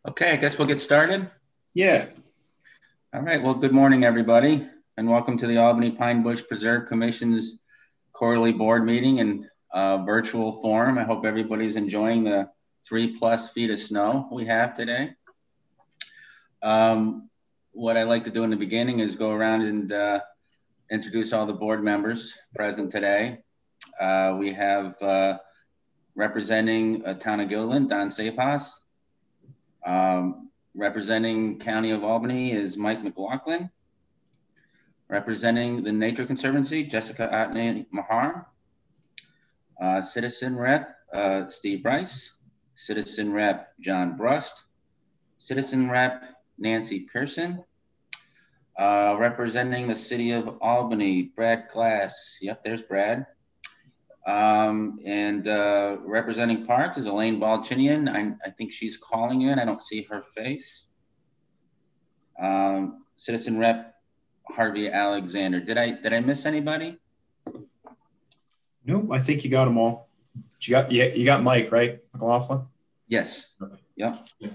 Okay, I guess we'll get started. Yeah. All right, well, good morning, everybody, and welcome to the Albany Pine Bush Preserve Commission's quarterly board meeting in virtual form. I hope everybody's enjoying the 3+ feet of snow we have today. What I like to do in the beginning is go around and introduce all the board members present today. We have representing Town of Gilliland, Don Cepas. Representing County of Albany is Mike McLaughlin. Representing the Nature Conservancy, Jessica Otney Mahar. Citizen Rep, Steve Bryce. Citizen Rep, John Brust. Citizen Rep, Nancy Pearson. Representing the City of Albany, Brad Glass. Yep, there's Brad. Representing Parks is Elaine Balchinian. I think she's calling in. I don't see her face. Citizen Rep Harvey Alexander. Did I miss anybody? Nope, I think you got them all. You got Mike, right, McLaughlin? Yes. Yep. Yeah.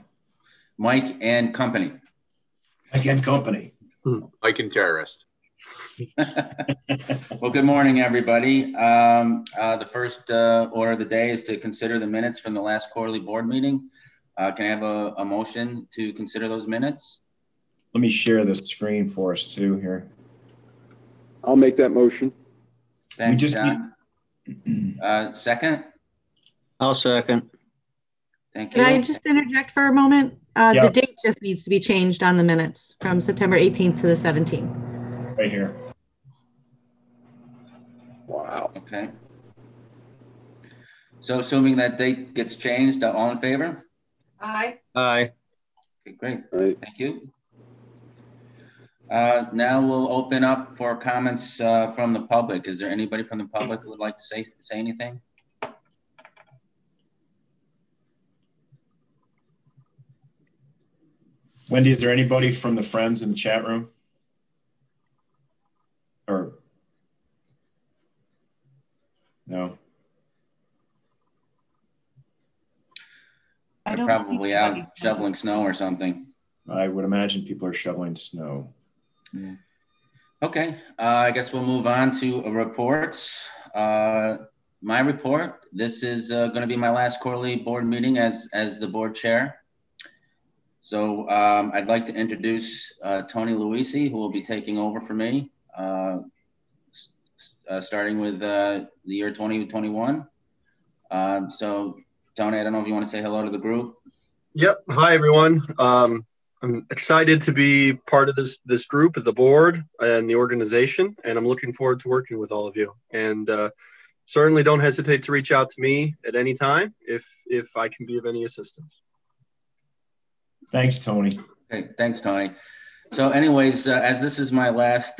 Mike and company. Mike and company. Mike and terrorist. Well, good morning, everybody. The first order of the day is to consider the minutes from the last quarterly board meeting. Can I have a motion to consider those minutes? Let me share the screen for us too here. I'll make that motion. Thanks, John. Second? I'll second. Thank you. Can I just interject for a moment? Yeah. The date just needs to be changed on the minutes from September 18th to the 17th. Right here. Wow. Okay. So assuming that date gets changed, all in favor? Aye. Aye. Okay, great. Right. Thank you. Now we'll open up for comments from the public. Is there anybody from the public who would like to say anything? Wendy, is there anybody from the friends in the chat room? Or no? They're probably out shoveling snow or something. I would imagine people are shoveling snow. Yeah. Okay, I guess we'll move on to reports. My report. This is going to be my last quarterly board meeting as the board chair. So I'd like to introduce Tony Luisi, who will be taking over for me, starting with the year 2021. So Tony, I don't know if you want to say hello to the group. Yep. Hi, everyone. I'm excited to be part of this group, of the board and the organization, and I'm looking forward to working with all of you. And certainly don't hesitate to reach out to me at any time if I can be of any assistance. Thanks, Tony. Okay, thanks, Tony. So anyways, as this is my last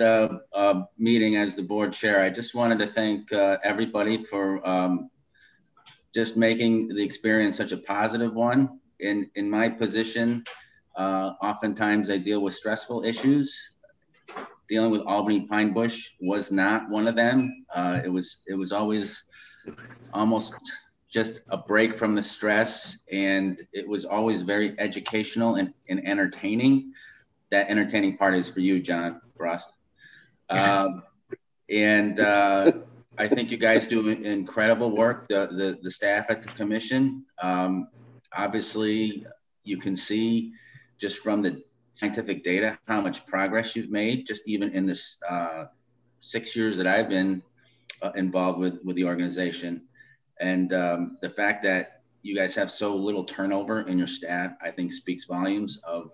meeting as the board chair, I just wanted to thank everybody for just making the experience such a positive one. In my position, oftentimes I deal with stressful issues. Dealing with Albany Pine Bush was not one of them. It was always almost just a break from the stress, and it was always very educational and entertaining. That entertaining part is for you, John Brust. I think you guys do incredible work, the staff at the commission. Obviously, you can see just from the scientific data how much progress you've made, just even in this 6 years that I've been involved with the organization. And the fact that you guys have so little turnover in your staff, I think speaks volumes of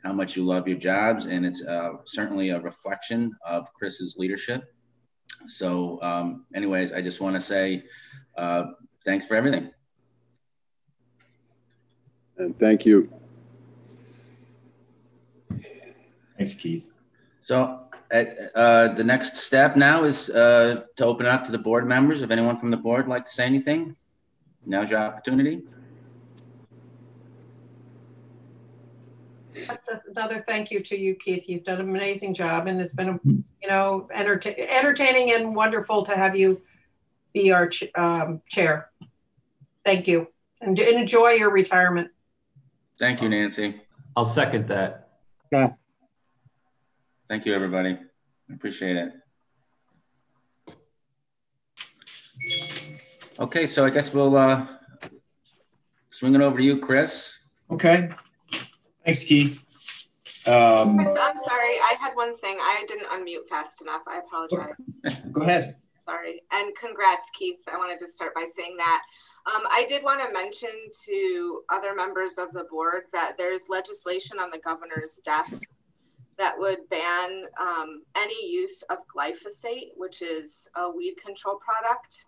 how much you love your jobs. And it's certainly a reflection of Chris's leadership. So anyways, I just want to say thanks for everything. And thank you. Thanks, Keith. So the next step now is to open up to the board members. If anyone from the board would like to say anything, now's your opportunity. Just another thank you to you, Keith. You've done an amazing job, and it's been, entertaining and wonderful to have you be our chair. Thank you, and enjoy your retirement. Thank you, Nancy. I'll second that. Thank you, everybody. Appreciate it. Okay, so I guess we'll swing it over to you, Chris. Okay. Thanks, Keith. Chris, I'm sorry. I had one thing. I didn't unmute fast enough. I apologize. Go ahead. Sorry. And congrats, Keith. I wanted to start by saying that. I did want to mention to other members of the board that there's legislation on the governor's desk that would ban any use of glyphosate, which is a weed control product,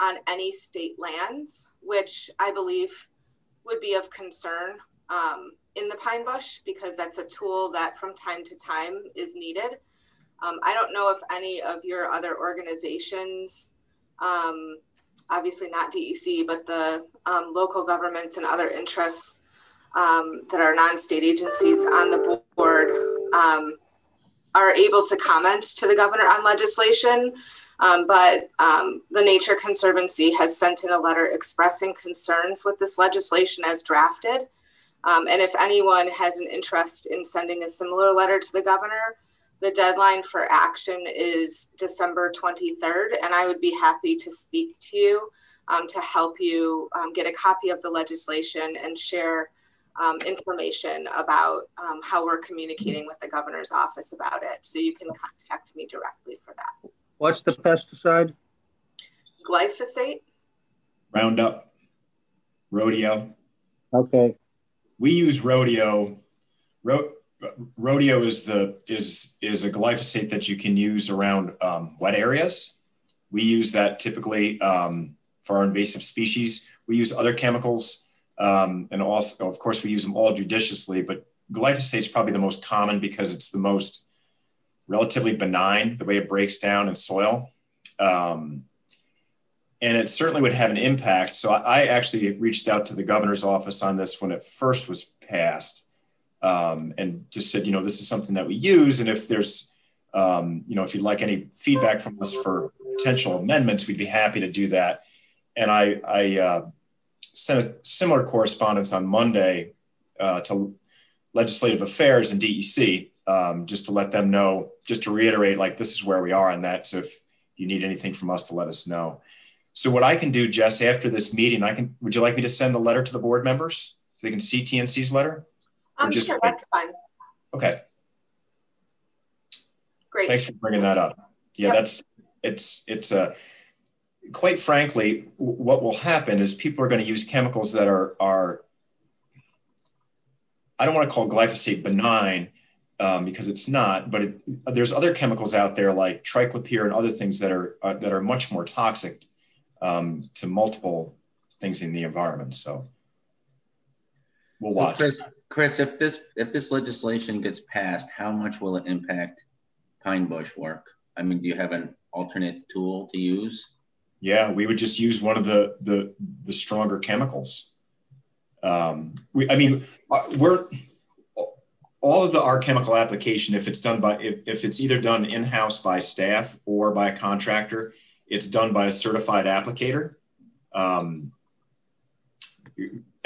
on any state lands, which I believe would be of concern in the pine bush, because that's a tool that from time to time is needed. I don't know if any of your other organizations, obviously not DEC, but the local governments and other interests that are non-state agencies on the board are able to comment to the governor on legislation. But the Nature Conservancy has sent in a letter expressing concerns with this legislation as drafted. And if anyone has an interest in sending a similar letter to the governor, the deadline for action is December 23rd, and I would be happy to speak to you to help you get a copy of the legislation and share information about how we're communicating with the governor's office about it. So you can contact me directly for that. What's the pesticide? Glyphosate. Roundup, rodeo. Okay. We use rodeo. Rodeo is a glyphosate that you can use around wet areas. We use that typically for our invasive species. We use other chemicals, and also, of course, we use them all judiciously. But glyphosate is probably the most common because it's the most relatively benign, the way it breaks down in soil. And it certainly would have an impact. So I actually reached out to the governor's office on this when it first was passed, and just said, this is something that we use. And if there's, if you'd like any feedback from us for potential amendments, we'd be happy to do that. And I sent a similar correspondence on Monday to Legislative Affairs and DEC, just to let them know, just to reiterate, like, this is where we are on that. So if you need anything from us, to let us know. So what I can do, Jess, after this meeting, would you like me to send the letter to the board members so they can see TNC's letter? Sure, that's fine. Okay. Great. Thanks for bringing that up. Yeah, yep. It's quite frankly, what will happen is people are going to use chemicals that are I don't want to call glyphosate benign, because it's not, but there's other chemicals out there like triclopyr and other things that are much more toxic to multiple things in the environment. So we'll watch. Chris, if this legislation gets passed, how much will it impact pine bush work? I mean, do you have an alternate tool to use? Yeah, we would just use one of the stronger chemicals. We're all of our chemical application, if it's either done in-house by staff or by a contractor, it's done by a certified applicator.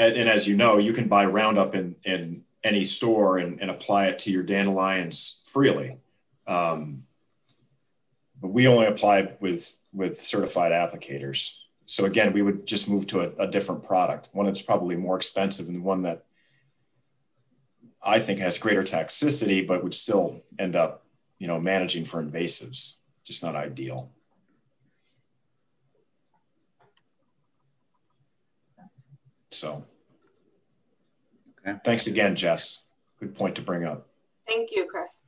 And as you know, you can buy Roundup in any store and apply it to your dandelions freely. But we only apply with certified applicators. So again, we would just move to a different product, one that's probably more expensive and one that I think has greater toxicity, but would still end up, managing for invasives, just not ideal. So, okay. Thanks again, Jess. Good point to bring up. Thank you, Chris.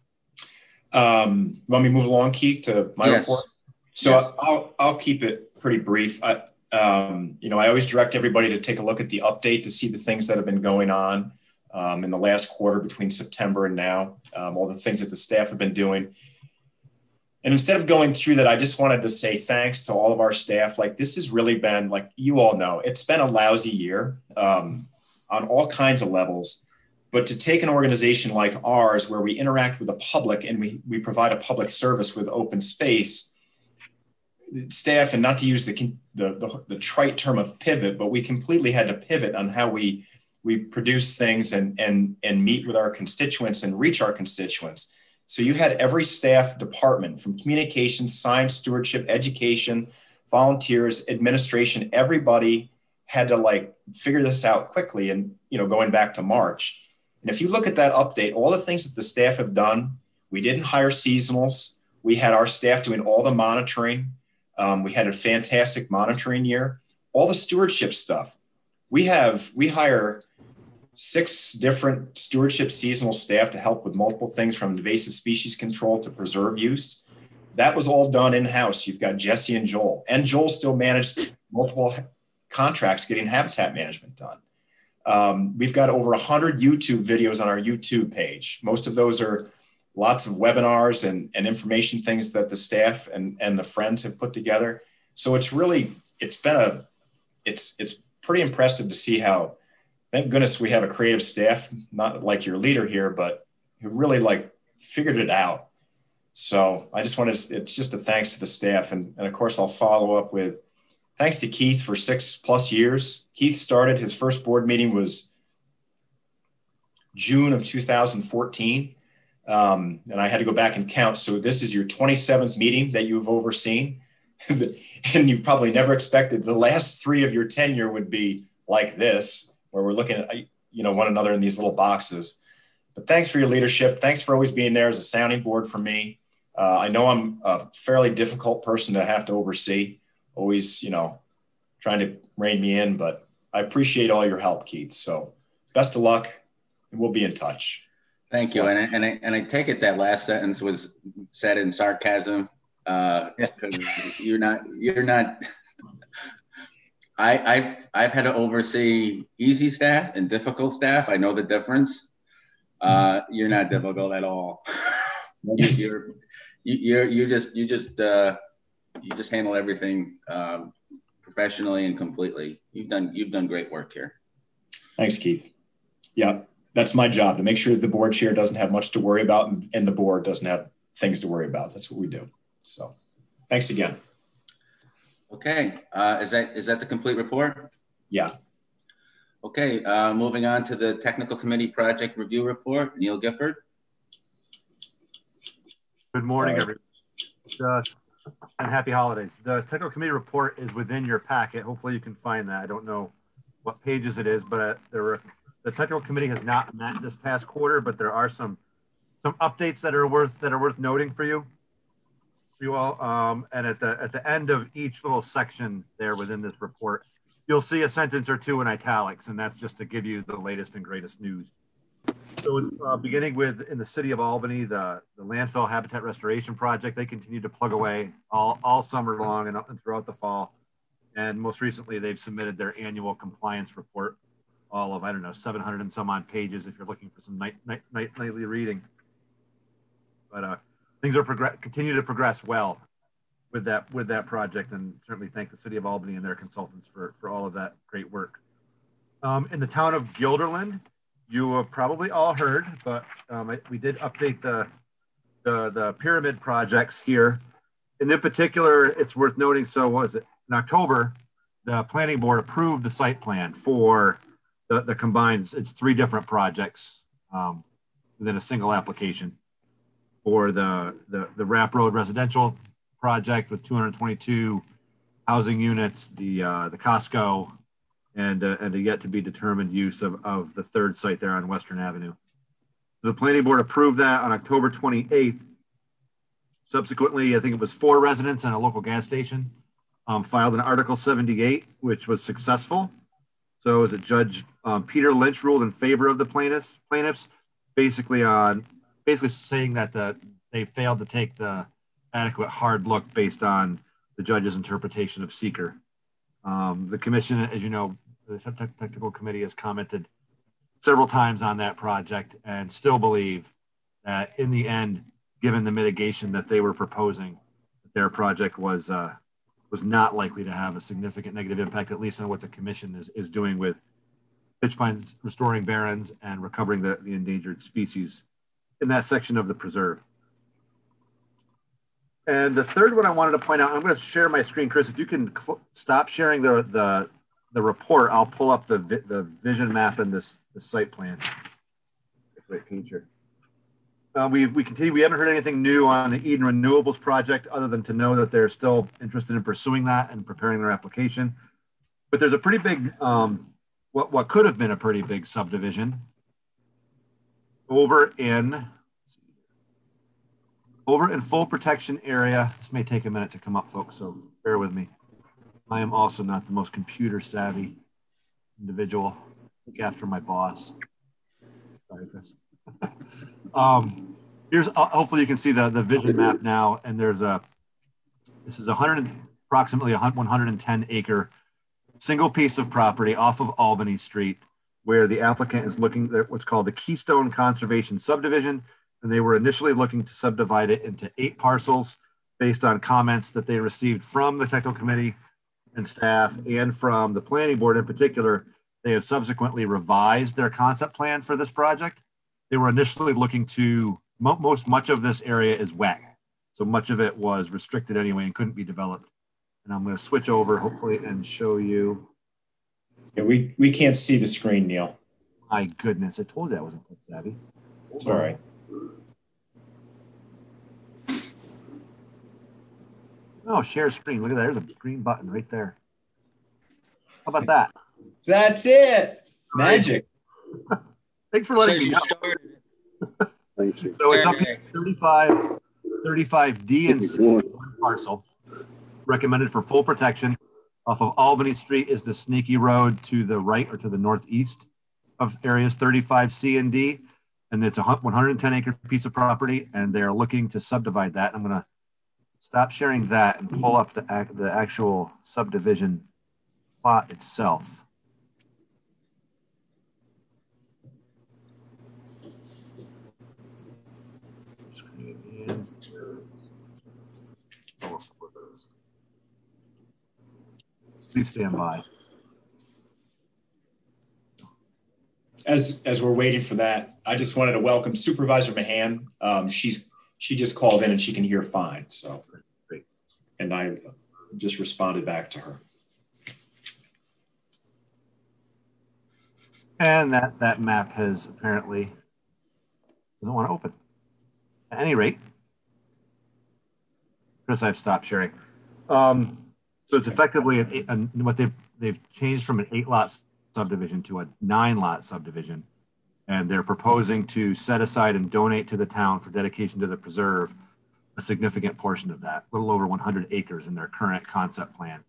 Want me to move along, Keith, to my report? So yes. I'll keep it pretty brief. I always direct everybody to take a look at the update to see the things that have been going on in the last quarter between September and now, all the things that the staff have been doing. And instead of going through that, I just wanted to say thanks to all of our staff. Like, this has really been, like you all know, it's been a lousy year on all kinds of levels. But to take an organization like ours, where we interact with the public and we provide a public service with open space, staff, and not to use the trite term of pivot, but we completely had to pivot on how we we produce things and meet with our constituents and reach our constituents. So you had every staff department from communications, science, stewardship, education, volunteers, administration, everybody had to like figure this out quickly. And, you know, going back to March. And if you look at that update, all the things that the staff have done, we didn't hire seasonals. We had our staff doing all the monitoring. We had a fantastic monitoring year. All the stewardship stuff. We hire 6 different stewardship seasonal staff to help with multiple things from invasive species control to preserve use. That was all done in-house. You've got Jesse and Joel. And Joel still managed multiple contracts getting habitat management done. We've got over 100 YouTube videos on our YouTube page. Most of those are lots of webinars and information things that the staff and the friends have put together. So it's really, it's pretty impressive to see how, thank goodness we have a creative staff, not like your leader here, but who really like figured it out. So I just wanted to, it's just a thanks to the staff. And of course, I'll follow up with thanks to Keith for 6+ years. Keith started, his first board meeting was June of 2014. And I had to go back and count. So this is your 27th meeting that you've overseen. And you've probably never expected the last 3 of your tenure would be like this, where we're looking at, you know, one another in these little boxes. But thanks for your leadership. Thanks for always being there as a sounding board for me. I know I'm a fairly difficult person to have to oversee, always, you know, trying to rein me in, but I appreciate all your help, Keith. So best of luck, and we'll be in touch. Thank you. And I take it that last sentence was said in sarcasm, because you're not. I've had to oversee easy staff and difficult staff. I know the difference. You're not difficult at all. You just handle everything professionally and completely. You've done great work here. Thanks, Keith. Yeah, that's my job, to make sure the board chair doesn't have much to worry about and the board doesn't have things to worry about. That's what we do. So thanks again. Okay, is that the complete report? Yeah. Okay, moving on to the technical committee project review report. Neil Gifford. Good morning, everyone, and happy holidays. The technical committee report is within your packet. Hopefully you can find that. I don't know what pages it is, but the technical committee has not met this past quarter, but there are some updates that are worth noting for you all. And at the end of each little section there within this report, you'll see a sentence or 2 in italics, and that's just to give you the latest and greatest news. So beginning with, in the city of Albany, the landfill habitat restoration project, they continue to plug away all summer long and throughout the fall. And most recently, they've submitted their annual compliance report, all of, I don't know, 700 and some odd pages if you're looking for some nightly reading. But things are continue to progress well with that project, and certainly thank the city of Albany and their consultants for all of that great work. In the town of Guilderland, you have probably all heard, but we did update the pyramid projects here. And in particular, it's worth noting, so what was it? In October, the planning board approved the site plan for the combined, it's 3 different projects within a single application. For the Rapp Road residential project with 222 housing units, the Costco, and a yet to be determined use of the 3rd site there on Western Avenue. The planning board approved that on October 28th. Subsequently, I think it was 4 residents and a local gas station filed an Article 78, which was successful. So as a Judge Peter Lynch ruled in favor of the plaintiffs, basically saying that they failed to take the adequate hard look based on the judge's interpretation of seeker. The commission, as you know, the technical committee has commented several times on that project and still believe that in the end, given the mitigation that they were proposing, their project was not likely to have a significant negative impact, at least on what the commission is doing with pitch pines, restoring barrens, and recovering the endangered species in that section of the preserve. And the third one I wanted to point out, I'm going to share my screen, Chris. If you can stop sharing the the report, I'll pull up the vision map and the site plan. Great page here. We continue. We haven't heard anything new on the Eden Renewables project, other than to know that they're still interested in pursuing that and preparing their application. But there's a pretty big, what could have been a pretty big subdivision over in full protection area. This may take a minute to come up, folks, so bear with me. I am also not the most computer savvy individual. Look after my boss. Sorry, Chris. Here's hopefully you can see the vision map now, and this is approximately 110 acre single piece of property off of Albany Street, where the applicant is looking at what's called the Keystone Conservation Subdivision, and they were initially looking to subdivide it into 8 parcels based on comments that they received from the technical committee and staff and from the planning board in particular. They have subsequently revised their concept plan for this project. They were initially looking to, much of this area is wet. So much of it was restricted anyway and couldn't be developed. And I'm going to switch over hopefully and show you. Yeah, we can't see the screen, Neil. My goodness, I told you I wasn't tech savvy. It's all right. Oh, share screen. Look at that. There's a green button right there. How about that? That's it. Magic. Thanks for letting me know. Thank you. So it's up here, 35D and C parcel, recommended for full protection. Off of Albany Street is the snaky road to the right or to the northeast of areas 35C and D. And it's a 110 acre piece of property, and they're looking to subdivide that. I'm going to stop sharing that and pull up the actual subdivision plot itself. Please stand by. As we're waiting for that, I just wanted to welcome Supervisor Mahan. She just called in and she can hear fine. So, great. And I just responded back to her. And that map has apparently doesn't want to open. At any rate, Chris, I've stopped sharing. So it's effectively what they've changed from an 8-lot subdivision to a 9-lot subdivision, and they're proposing to set aside and donate to the town for dedication to the preserve a significant portion of that, a little over 100 acres in their current concept plan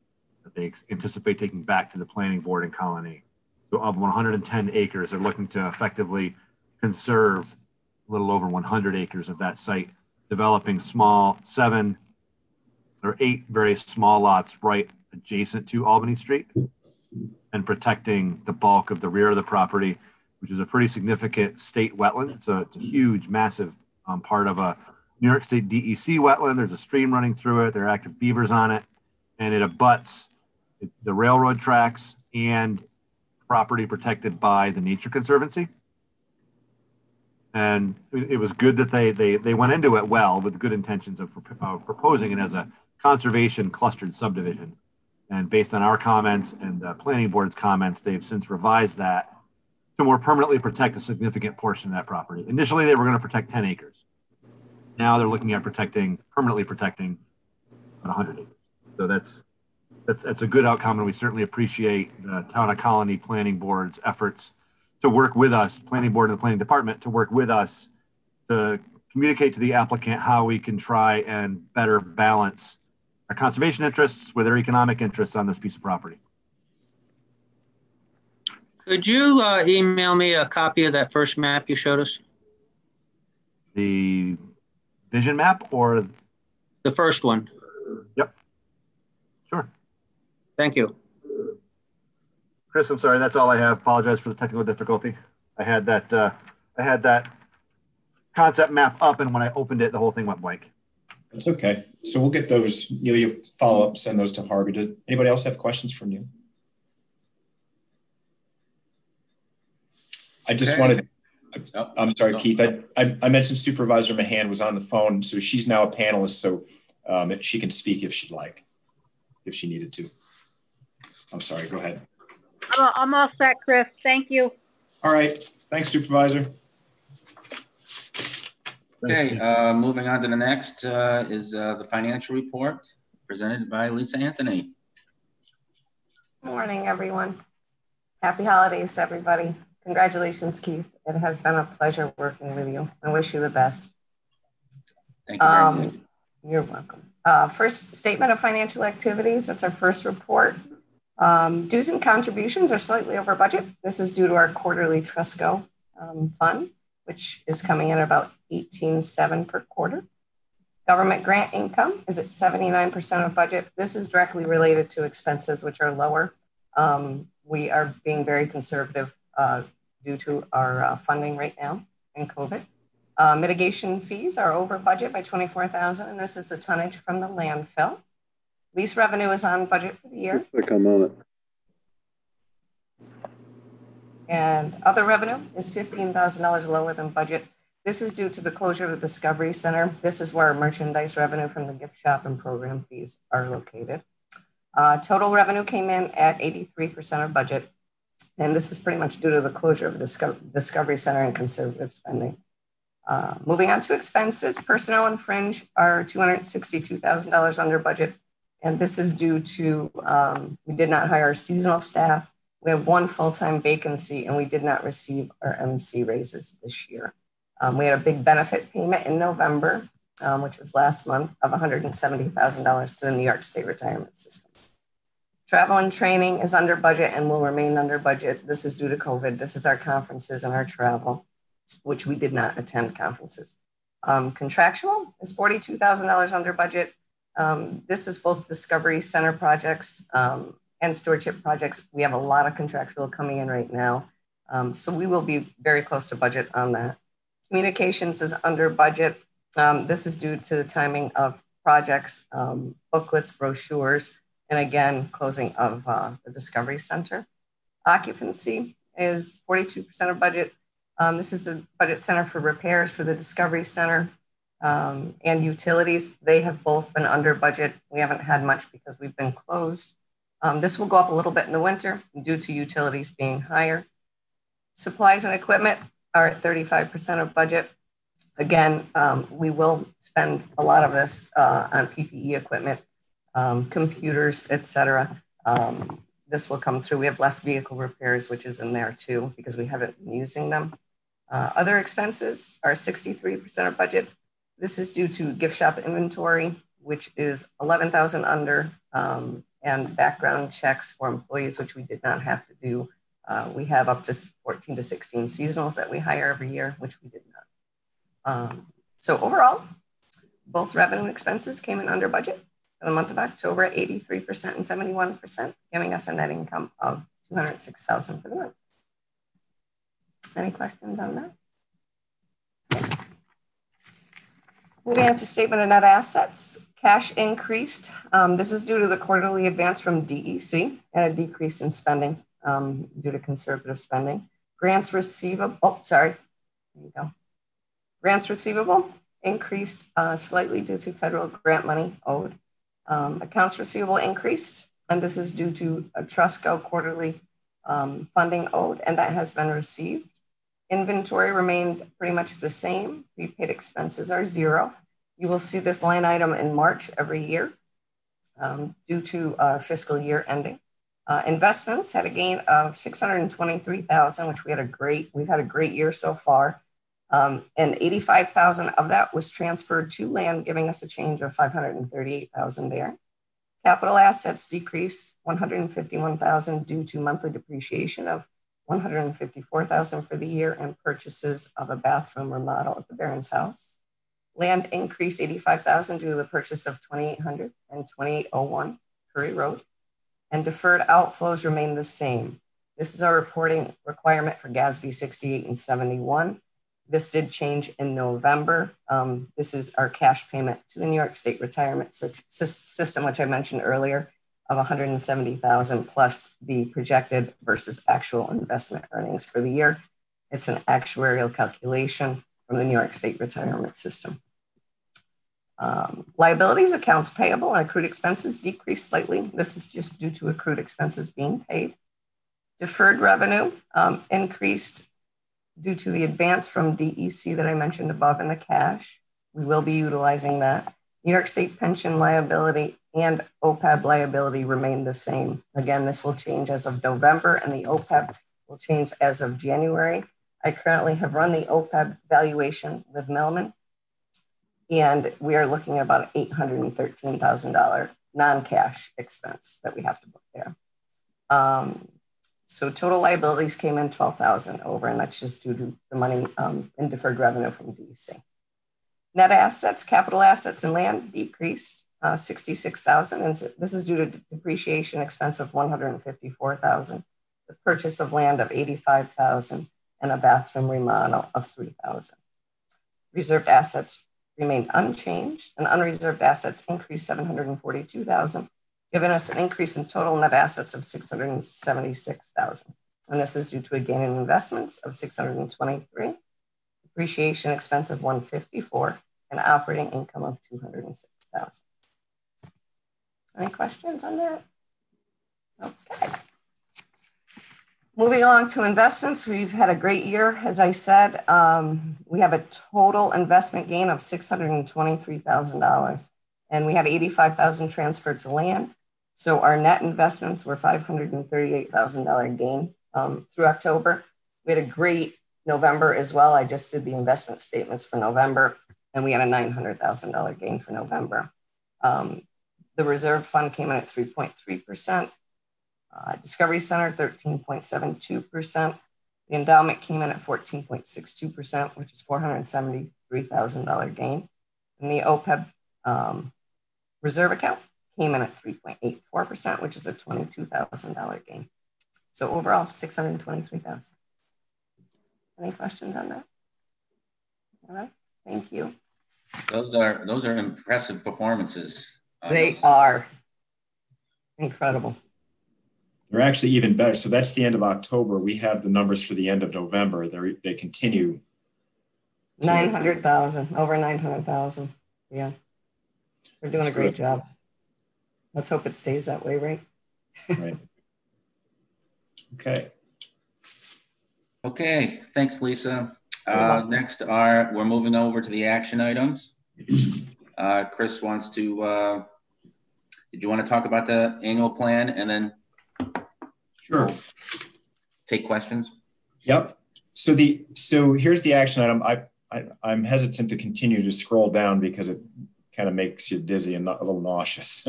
that they anticipate taking back to the planning board in Colony. So of 110 acres, they're looking to effectively conserve a little over 100 acres of that site, developing 7 or 8 very small lots right adjacent to Albany Street, and protecting the bulk of the rear of the property, which is a pretty significant state wetland. So it's a huge, massive part of a New York State DEC wetland. There's a stream running through it. There are active beavers on it, and it abuts the railroad tracks and property protected by the Nature Conservancy. And it was good that they went into it well with good intentions of proposing it as a conservation clustered subdivision. And based on our comments and the planning board's comments, they've since revised that to more permanently protect a significant portion of that property. Initially, they were going to protect 10 acres. Now they're looking at permanently protecting 100 acres. So that's a good outcome, and we certainly appreciate the Town of Colony Planning Board's efforts to work with us, planning board and the planning department, to work with us to communicate to the applicant how we can try and better balance our conservation interests with our economic interests on this piece of property. Could you email me a copy of that first map you showed us? The vision map or? The first one. Yep. Sure. Thank you. Chris, I'm sorry, that's all I have. Apologize for the technical difficulty. I had that concept map up, and when I opened it, the whole thing went blank. That's okay. So we'll get those. Neil, you follow up, send those to Harvey. Did anybody else have questions from you? I just wanted, I'm sorry, Keith. I mentioned Supervisor Mahan was on the phone, so she's now a panelist, so she can speak if she'd like, if she needed to. I'm sorry, go ahead. I'm all set, Chris. Thank you. All right. Thanks, Supervisor. Okay, moving on to the next is the financial report presented by Lisa Anthony. Good morning, everyone. Happy holidays to everybody. Congratulations, Keith. It has been a pleasure working with you. I wish you the best. Thank you very much. You're welcome. First, statement of financial activities. That's our first report. Dues and contributions are slightly over budget. This is due to our quarterly Trusco fund, which is coming in about $18,700 per quarter. Government grant income is at 79% of budget. This is directly related to expenses, which are lower. We are being very conservative due to our funding right now in COVID. Mitigation fees are over budget by $24,000, and this is the tonnage from the landfill. Lease revenue is on budget for the year. Take a moment. And other revenue is $15,000 lower than budget. This is due to the closure of the Discovery Center. This is where merchandise revenue from the gift shop and program fees are located. Total revenue came in at 83% of budget. And this is pretty much due to the closure of the Discovery Center and conservative spending. Moving on to expenses, personnel and fringe are $262,000 under budget. And this is due to, we did not hire seasonal staff. We have one full-time vacancy and we did not receive our MC raises this year. We had a big benefit payment in November, which was last month, of $170,000 to the New York State Retirement System. Travel and training is under budget and will remain under budget. This is due to COVID. This is our conferences and our travel, which we did not attend conferences. Contractual is $42,000 under budget. This is both Discovery Center projects and stewardship projects. We have a lot of contractual coming in right now. So we will be very close to budget on that. Communications is under budget. This is due to the timing of projects, booklets, brochures, and again, closing of the Discovery Center. Occupancy is 42% of budget. This is the budget center for repairs for the Discovery Center and utilities. They have both been under budget. We haven't had much because we've been closed. This will go up a little bit in the winter due to utilities being higher. Supplies and equipment are at 35% of budget. Again, we will spend a lot of this on PPE equipment, computers, etc. This will come through. We have less vehicle repairs, which is in there too, because we haven't been using them. Other expenses are 63% of budget. This is due to gift shop inventory, which is 11,000 under, and background checks for employees, which we did not have to do. We have up to 14 to 16 seasonals that we hire every year, which we did not. So overall, both revenue and expenses came in under budget for the month of October at 83% and 71%, giving us a net income of $206,000 for the month. Any questions on that? Okay. Moving on to statement of net assets. Cash increased. This is due to the quarterly advance from DEC and a decrease in spending due to conservative spending. Grants receivable, there you go. Grants receivable increased slightly due to federal grant money owed. Accounts receivable increased, and this is due to a Trusco quarterly funding owed, and that has been received. Inventory remained pretty much the same. Prepaid expenses are zero. You will see this line item in March every year due to our fiscal year ending. Investments had a gain of $623,000, which we've had a great year so far. And $85,000 of that was transferred to land, giving us a change of $538,000 there. Capital assets decreased $151,000 due to monthly depreciation of $154,000 for the year and purchases of a bathroom remodel at the Barron's house. Land increased $85,000 due to the purchase of 2800 and 2801 Curry Road. And deferred outflows remain the same. This is our reporting requirement for GASB 68 and 71. This did change in November. This is our cash payment to the New York State Retirement System, which I mentioned earlier, of $170,000 plus the projected versus actual investment earnings for the year. It's an actuarial calculation from the New York State Retirement System. Liabilities, accounts payable, and accrued expenses decreased slightly. This is just due to accrued expenses being paid. Deferred revenue increased due to the advance from DEC that I mentioned above in the cash. We will be utilizing that. New York State pension liability and OPEB liability remain the same. Again, this will change as of November, and the OPEB will change as of January. I currently have run the OPEB valuation with Milliman, and we are looking at about $813,000 non-cash expense that we have to book there. So total liabilities came in 12,000 over, and that's just due to the money in deferred revenue from DEC. Net assets, capital assets and land decreased 66,000, and this is due to depreciation expense of 154,000, the purchase of land of 85,000, and a bathroom remodel of 3,000. Reserved assets remained unchanged, and unreserved assets increased 742,000, giving us an increase in total net assets of 676,000. And this is due to a gain in investments of 623, depreciation expense of 154, and operating income of 206,000. Any questions on that? Okay. Moving along to investments, we've had a great year. As I said, we have a total investment gain of $623,000, and we had 85,000 transferred to land. So our net investments were $538,000 gain through October. We had a great November as well. I just did the investment statements for November, and we had a $900,000 gain for November. The reserve fund came in at 3.3%. Discovery Center, 13.72%. The endowment came in at 14.62%, which is $473,000 gain. And the OPEB reserve account came in at 3.84%, which is a $22,000 gain. So overall, $623,000. Any questions on that? All right, thank you. Those are impressive performances. They are incredible. They're actually even better. So that's the end of October. We have the numbers for the end of November. They continue. 900,000, over 900,000. Yeah. We're doing a great job. Let's hope it stays that way, right? Right. Okay. Okay, thanks, Lisa. Next we're moving over to the action items. Chris wants to, did you want to talk about the annual plan and then Sure. take questions? Yep. So here's the action item. I'm hesitant to continue to scroll down because it kind of makes you dizzy and a little nauseous.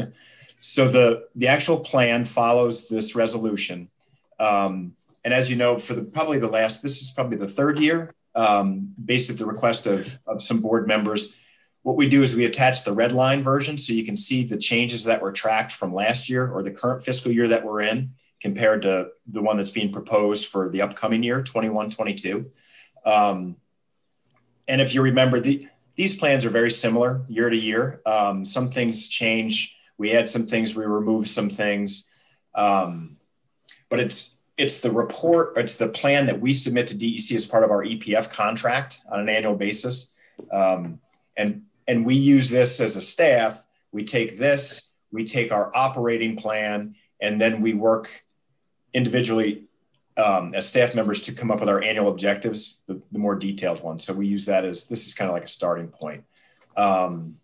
So the actual plan follows this resolution. And as you know, for this is probably the third year, based at the request of some board members. What we do is we attach the red line version so you can see the changes that were tracked from last year or the current fiscal year that we're in compared to the one that's being proposed for the upcoming year, 21-22. And if you remember, these plans are very similar year to year. Some things change. We add some things, we remove some things. But it's the report, it's the plan that we submit to DEC as part of our EPF contract on an annual basis. And we use this as a staff. We take our operating plan, and then we work individually as staff members to come up with our annual objectives, the more detailed ones. So we use that this is kind of like a starting point. And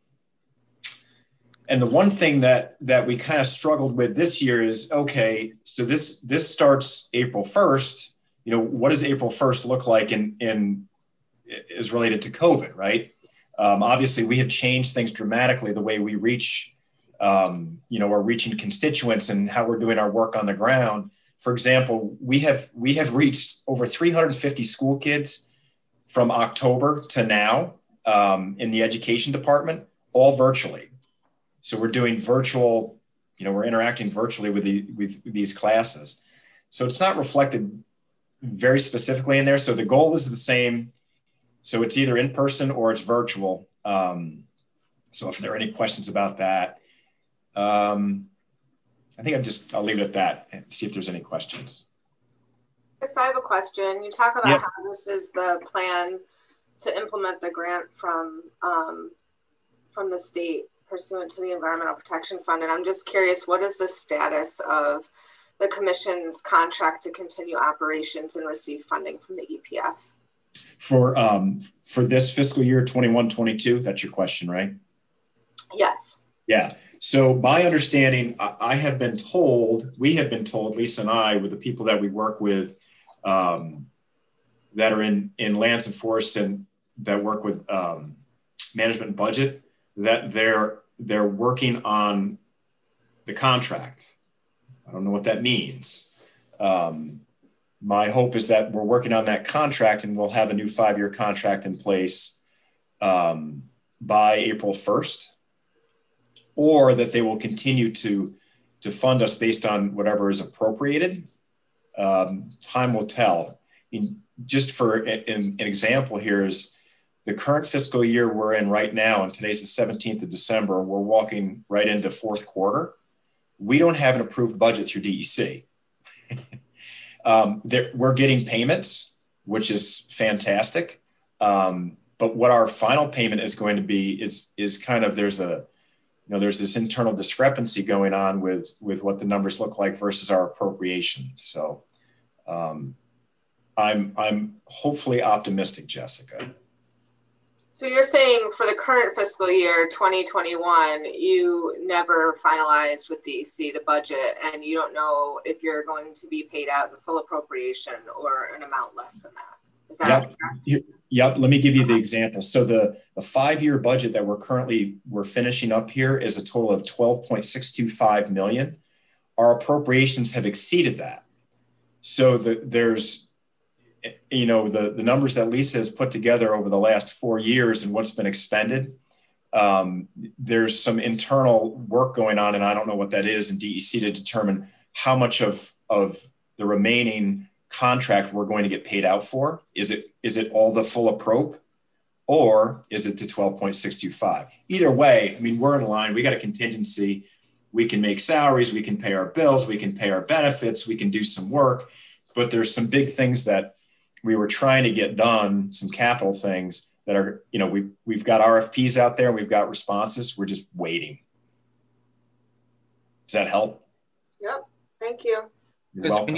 the one thing that we kind of struggled with this year is, okay, so this starts April 1st. You know, what does April 1st look like is related to COVID, right? Obviously, we have changed things dramatically, the way we reach, we're reaching constituents and how we're doing our work on the ground. For example, we have reached over 350 school kids from October to now in the education department, all virtually. So we're doing virtual, we're interacting virtually with these classes. So it's not reflected very specifically in there. So the goal is the same. So it's either in person or it's virtual. So if there are any questions about that, I think I'll leave it at that and see if there's any questions. Chris, I have a question. You talk about how this is the plan to implement the grant from the state pursuant to the Environmental Protection Fund. And I'm just curious, what is the status of the commission's contract to continue operations and receive funding from the EPF. For this fiscal year 21-22, that's your question, right? Yes. Yeah. So my understanding, I have been told, we have been told, Lisa and I, with the people that we work with that are in lands and forests and that work with management and budget, that they're working on the contract. I don't know what that means. My hope is that we're working on that contract and we'll have a new 5-year contract in place by April 1st, or that they will continue to fund us based on whatever is appropriated. Time will tell. I mean, just for an example here is the current fiscal year we're in right now, and today's the 17th of December, we're walking right into fourth quarter. We don't have an approved budget through DEC. We're getting payments, which is fantastic. But what our final payment is going to be is kind of, there's this internal discrepancy going on with what the numbers look like versus our appropriation. So I'm hopefully optimistic, Jessica. So you're saying for the current fiscal year, 2021, you never finalized with DEC the budget, and you don't know if you're going to be paid out the full appropriation or an amount less than that. Is that correct? Yep. Let me give you the example. So the 5-year budget that we're finishing up here is a total of $12.625 million. Our appropriations have exceeded that. So there's the numbers that Lisa has put together over the last 4 years and what's been expended, there's some internal work going on, and I don't know what that is in DEC to determine how much of the remaining contract we're going to get paid out for. Is it all the full appropriate, or is it the 12.625? Either way, I mean, we're in line. We got a contingency. We can make salaries. We can pay our bills. We can pay our benefits. We can do some work. But there's some big things that we were trying to get done, some capital things that are, we've got RFPs out there. We've got responses. We're just waiting. Does that help? Yep. Thank you. You're welcome.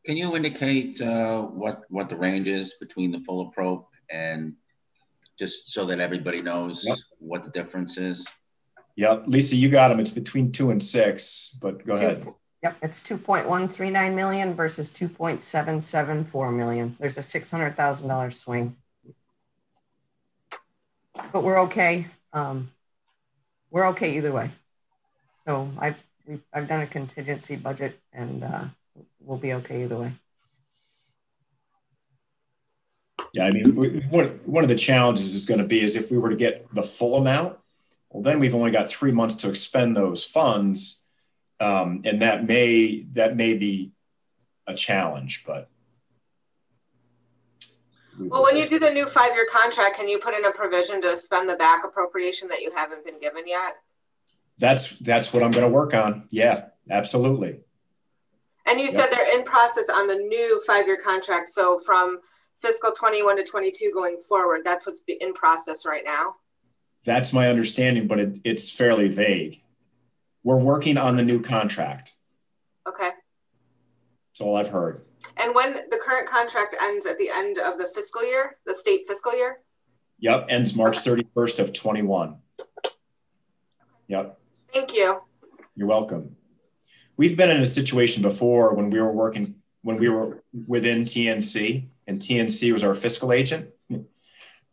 Can you indicate what the range is between the full appropriate and just so that everybody knows what the difference is? Yep. Lisa, you got them. It's between 2 and 6, but go ahead. Yep, it's 2.139 million versus 2.774 million. There's a $600,000 swing, but we're okay. We're okay either way. So I've done a contingency budget, and we'll be okay either way. Yeah, I mean, one of the challenges is going to be is if we were to get the full amount, well, then we've only got 3 months to expend those funds. And that may be a challenge, but. Well, when you do the new 5-year contract, can you put in a provision to spend the back appropriation that you haven't been given yet? That's what I'm going to work on. Yeah, absolutely. And you said they're in process on the new 5-year contract. So from fiscal 21 to 22 going forward, that's what's in process right now? That's my understanding, but it's fairly vague. We're working on the new contract. Okay. That's all I've heard. And when the current contract ends at the end of the fiscal year, the state fiscal year? Yep, ends March 31st of 21. Yep. Thank you. You're welcome. We've been in a situation before when we were within TNC, and TNC was our fiscal agent,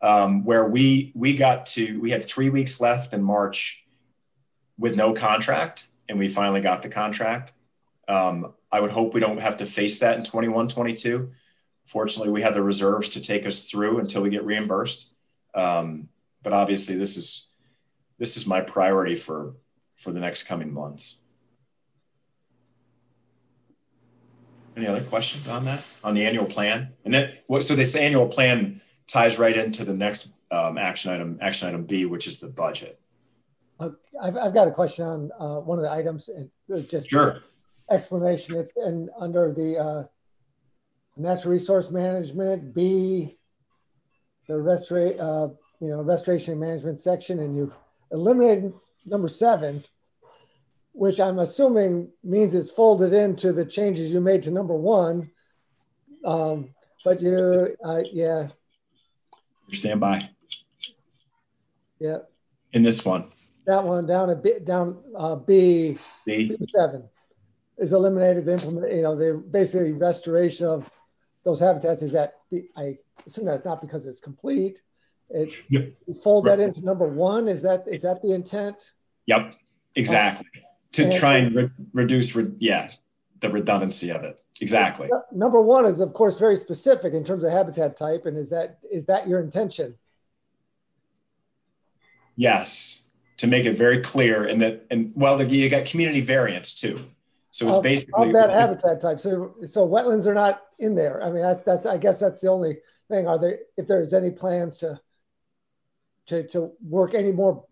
where we had 3 weeks left in March with no contract, and we finally got the contract. I would hope we don't have to face that in 21-22. Fortunately, we have the reserves to take us through until we get reimbursed. But obviously, this is my priority for the next coming months. Any other questions on that, on the annual plan? And then, so this annual plan ties right into the next action item B, which is the budget. I've got a question on one of the items, and just sure. Explanation. It's under the natural resource management B, the restoration and management section, and you eliminated number 7. which I'm assuming means it's folded into the changes you made to number 1. But yeah. Stand by. Yeah. In this one. That one down a bit, down B7 is eliminated. The implement, the basically restoration of those habitats is that I assume that's not because it's complete. You fold that into number 1. Is that the intent? Yep, exactly. To try and reduce, the redundancy of it. Exactly. Number 1 is of course very specific in terms of habitat type, and is that your intention? Yes, to make it very clear, and well, you got community variance too. So it's basically of that habitat type. So wetlands are not in there. I mean, that's I guess that's the only thing. Are there, if there's any plans to work any more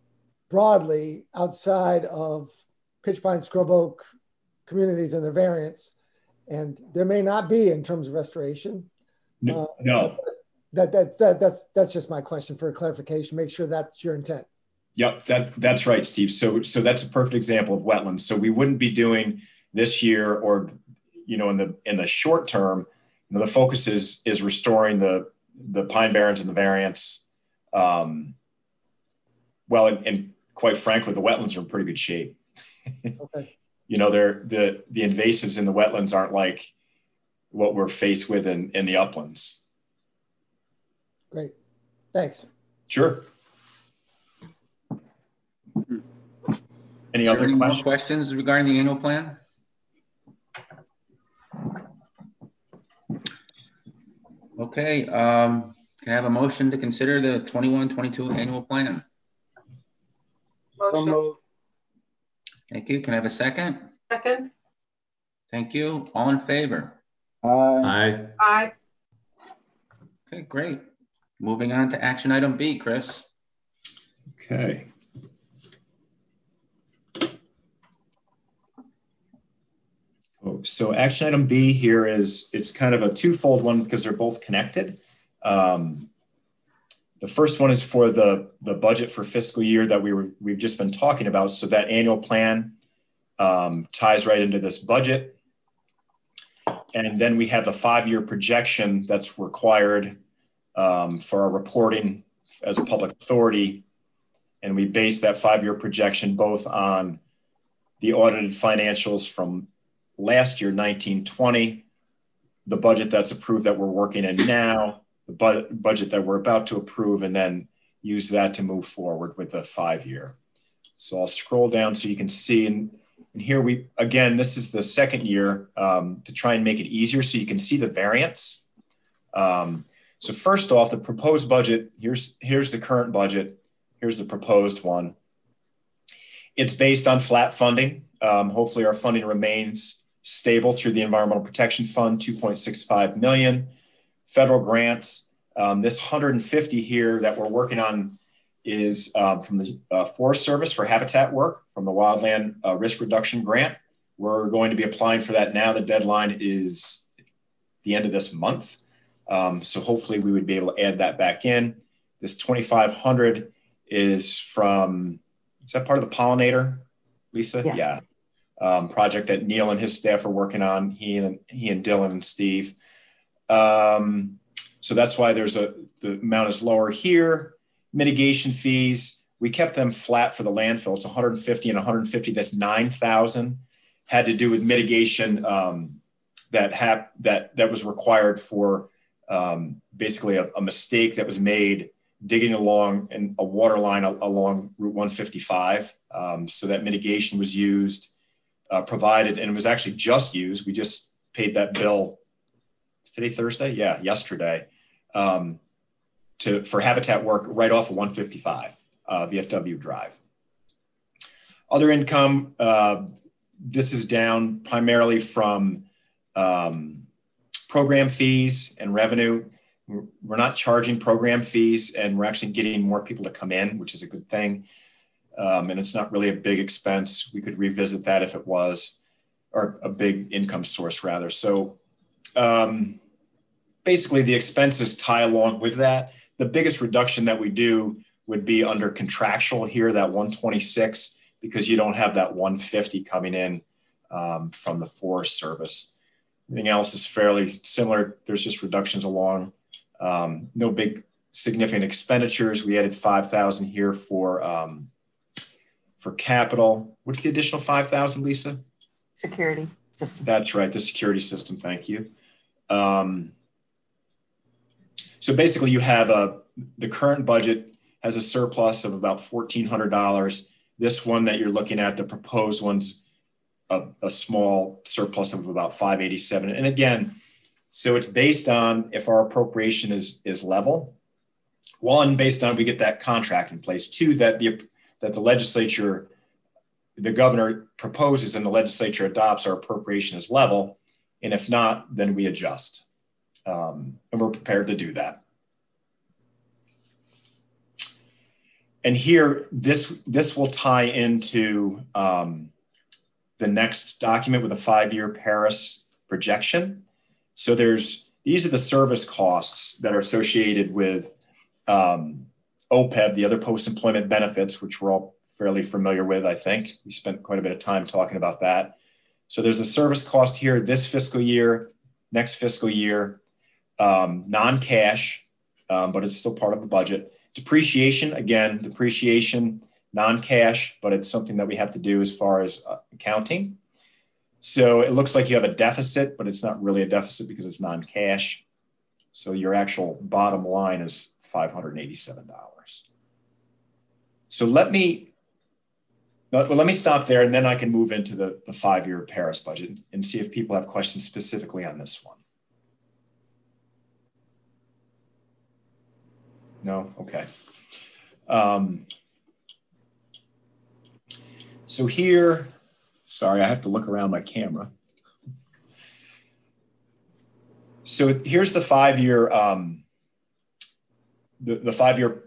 broadly outside of pitch pine, scrub oak communities and their variants? And there may not be in terms of restoration. No. That's just my question for clarification. Make sure that's your intent. Yep, that's right, Steve. So that's a perfect example of wetlands. So we wouldn't be doing this year, or in the short term, the focus is restoring the pine barrens and the variants. And quite frankly, the wetlands are in pretty good shape. Okay. The invasives in the wetlands aren't like what we're faced with in the uplands. Great, thanks. Sure. Any other more questions regarding the annual plan? Okay, can I have a motion to consider the 21-22 annual plan? Motion. Thank you. Can I have a second? Second. Thank you. All in favor? Aye. Aye. Okay, great. Moving on to action item B, Chris. Okay. So action item B here it's kind of a twofold one because they're both connected. The first one is for the budget for fiscal year that we've just been talking about. So that annual plan ties right into this budget. And then we have the 5-year projection that's required for our reporting as a public authority. And we base that 5-year projection both on the audited financials from last year, 19-20, the budget that's approved that we're working in now, the budget that we're about to approve, and then use that to move forward with the 5-year. So I'll scroll down so you can see, and here this is the second year to try and make it easier so you can see the variance. So first off, the proposed budget, here's the current budget, here's the proposed one. It's based on flat funding. Hopefully our funding remains stable through the Environmental Protection Fund, 2.65 million. Federal grants, this 150 here that we're working on is from the Forest Service for habitat work from the Wildland Risk Reduction Grant. We're going to be applying for that now. The deadline is the end of this month. So hopefully we would be able to add that back in. This 2,500 is from, is that part of the pollinator, Lisa? Yeah. Project that Neil and his staff are working on, he and Dylan and Steve. So that's why the amount is lower here. Mitigation fees, we kept them flat for the landfill. It's 150 and 150, that's 9,000. Had to do with mitigation that was required for basically a mistake that was made digging along a water line along Route 155. So that mitigation was used. Provided, and it was actually just used. We just paid that bill. Is today Thursday? Yeah, yesterday. For habitat work right off of 155 VFW Drive. Other income. This is down primarily from program fees and revenue. We're not charging program fees, and we're actually getting more people to come in, which is a good thing. And it's not really a big expense. We could revisit that if it was, or a big income source rather. So basically the expenses tie along with that. The biggest reduction that we do would be under contractual here, that 126, because you don't have that 150 coming in from the Forest Service. Everything else is fairly similar. There's just reductions along. No big significant expenditures. We added 5,000 here for capital. What's the additional 5,000, Lisa? Security system. That's right, the security system. Thank you. So basically, you have the current budget has a surplus of about $1,400. This one that you're looking at, the proposed one's a small surplus of about $587. And again, so it's based on if our appropriation is level. One, based on we get that contract in place. Two, that the legislature, the governor proposes and the legislature adopts our appropriation as level. And if not, then we adjust. And we're prepared to do that. And here, this will tie into the next document with a 5-year Paris projection. So these are the service costs that are associated with OPEB, the other post-employment benefits, which we're all fairly familiar with, I think. We spent quite a bit of time talking about that. So there's a service cost here this fiscal year, next fiscal year, non-cash, but it's still part of the budget. Depreciation, again, non-cash, but it's something that we have to do as far as accounting. So it looks like you have a deficit, but it's not really a deficit because it's non-cash. So your actual bottom line is $587. So let me stop there, and then I can move into the 5-year Paris budget and see if people have questions specifically on this one. No? Okay. So here, sorry, I have to look around my camera. So here's the 5-year the 5-year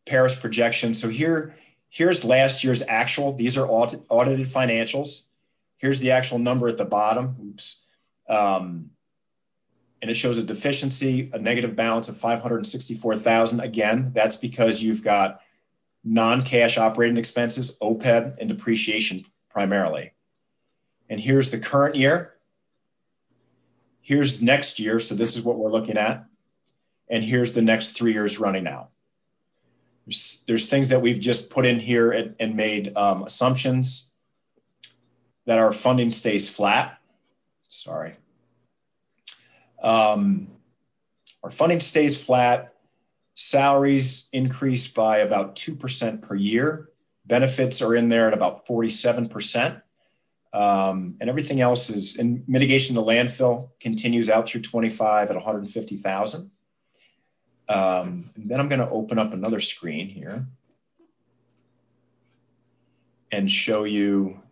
Paris projection. So here's last year's actual. These are audited financials. Here's the actual number at the bottom. Oops. And it shows a deficiency, a negative balance of 564,000. Again, that's because you've got non-cash operating expenses, OPEB, and depreciation primarily. And here's the current year. Here's next year. So this is what we're looking at. And here's the next 3 years running out. There's things that we've just put in here and made assumptions that our funding stays flat. Sorry. Our funding stays flat. Salaries increase by about 2% per year. Benefits are in there at about 47%. And everything else is in mitigation. The landfill continues out through 25 at 150,000. And then I'm going to open up another screen here and show you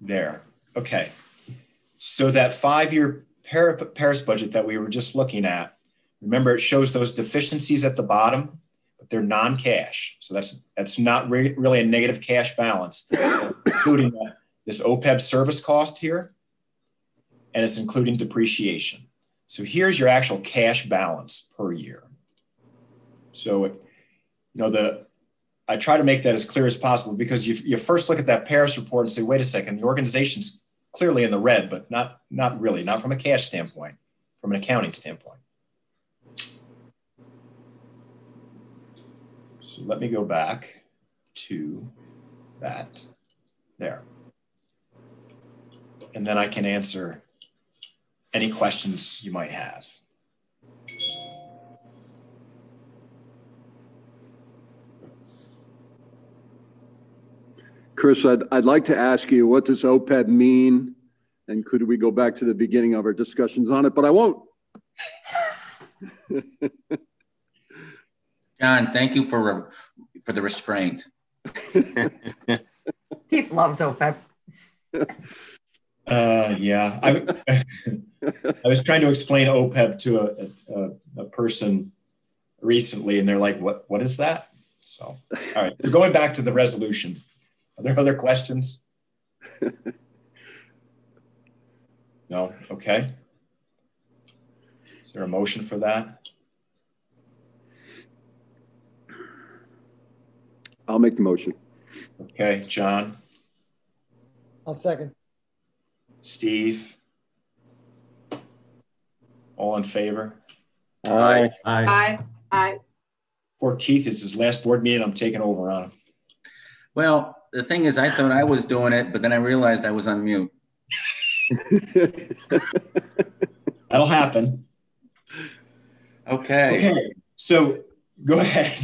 there. Okay. So that 5-year Paris budget that we were just looking at, remember it shows those deficiencies at the bottom, but they're non-cash. So that's not really a negative cash balance, including this OPEB service cost here, and it's including depreciation. So here's your actual cash balance per year. So, I try to make that as clear as possible because you first look at that Paris report and say, wait a second, the organization's clearly in the red, but not really, not from a cash standpoint, from an accounting standpoint. So let me go back to that there. And then I can answer any questions you might have. Chris, I'd like to ask you, what does OPEB mean? And could we go back to the beginning of our discussions on it? But I won't. John, thank you for the restraint. Keith loves OPEB. Yeah, I was trying to explain OPEB to a person recently, and they're like, "What is that?" So, all right. So going back to the resolution, are there other questions? No. Okay. Is there a motion for that? I'll make the motion. Okay, John. I'll second. Steve. All in favor? Aye. Aye. Aye. Poor Keith, it's his last board meeting. I'm taking over on him. Well, the thing is, I thought I was doing it, but then I realized I was on mute. That'll happen. Okay. Okay, so go ahead.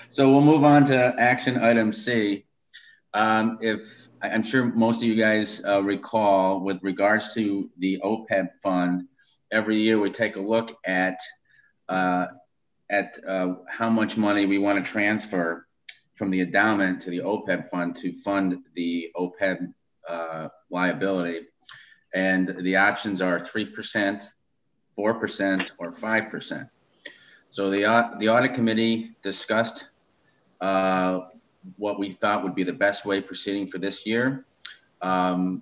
So we'll move on to action item C. If I'm sure most of you guys recall, with regards to the OPEB fund, every year we take a look at how much money we want to transfer from the endowment to the OPEB fund to fund the OPEB liability. And the options are 3%, 4%, or 5%. So the audit committee discussed what we thought would be the best way proceeding for this year. The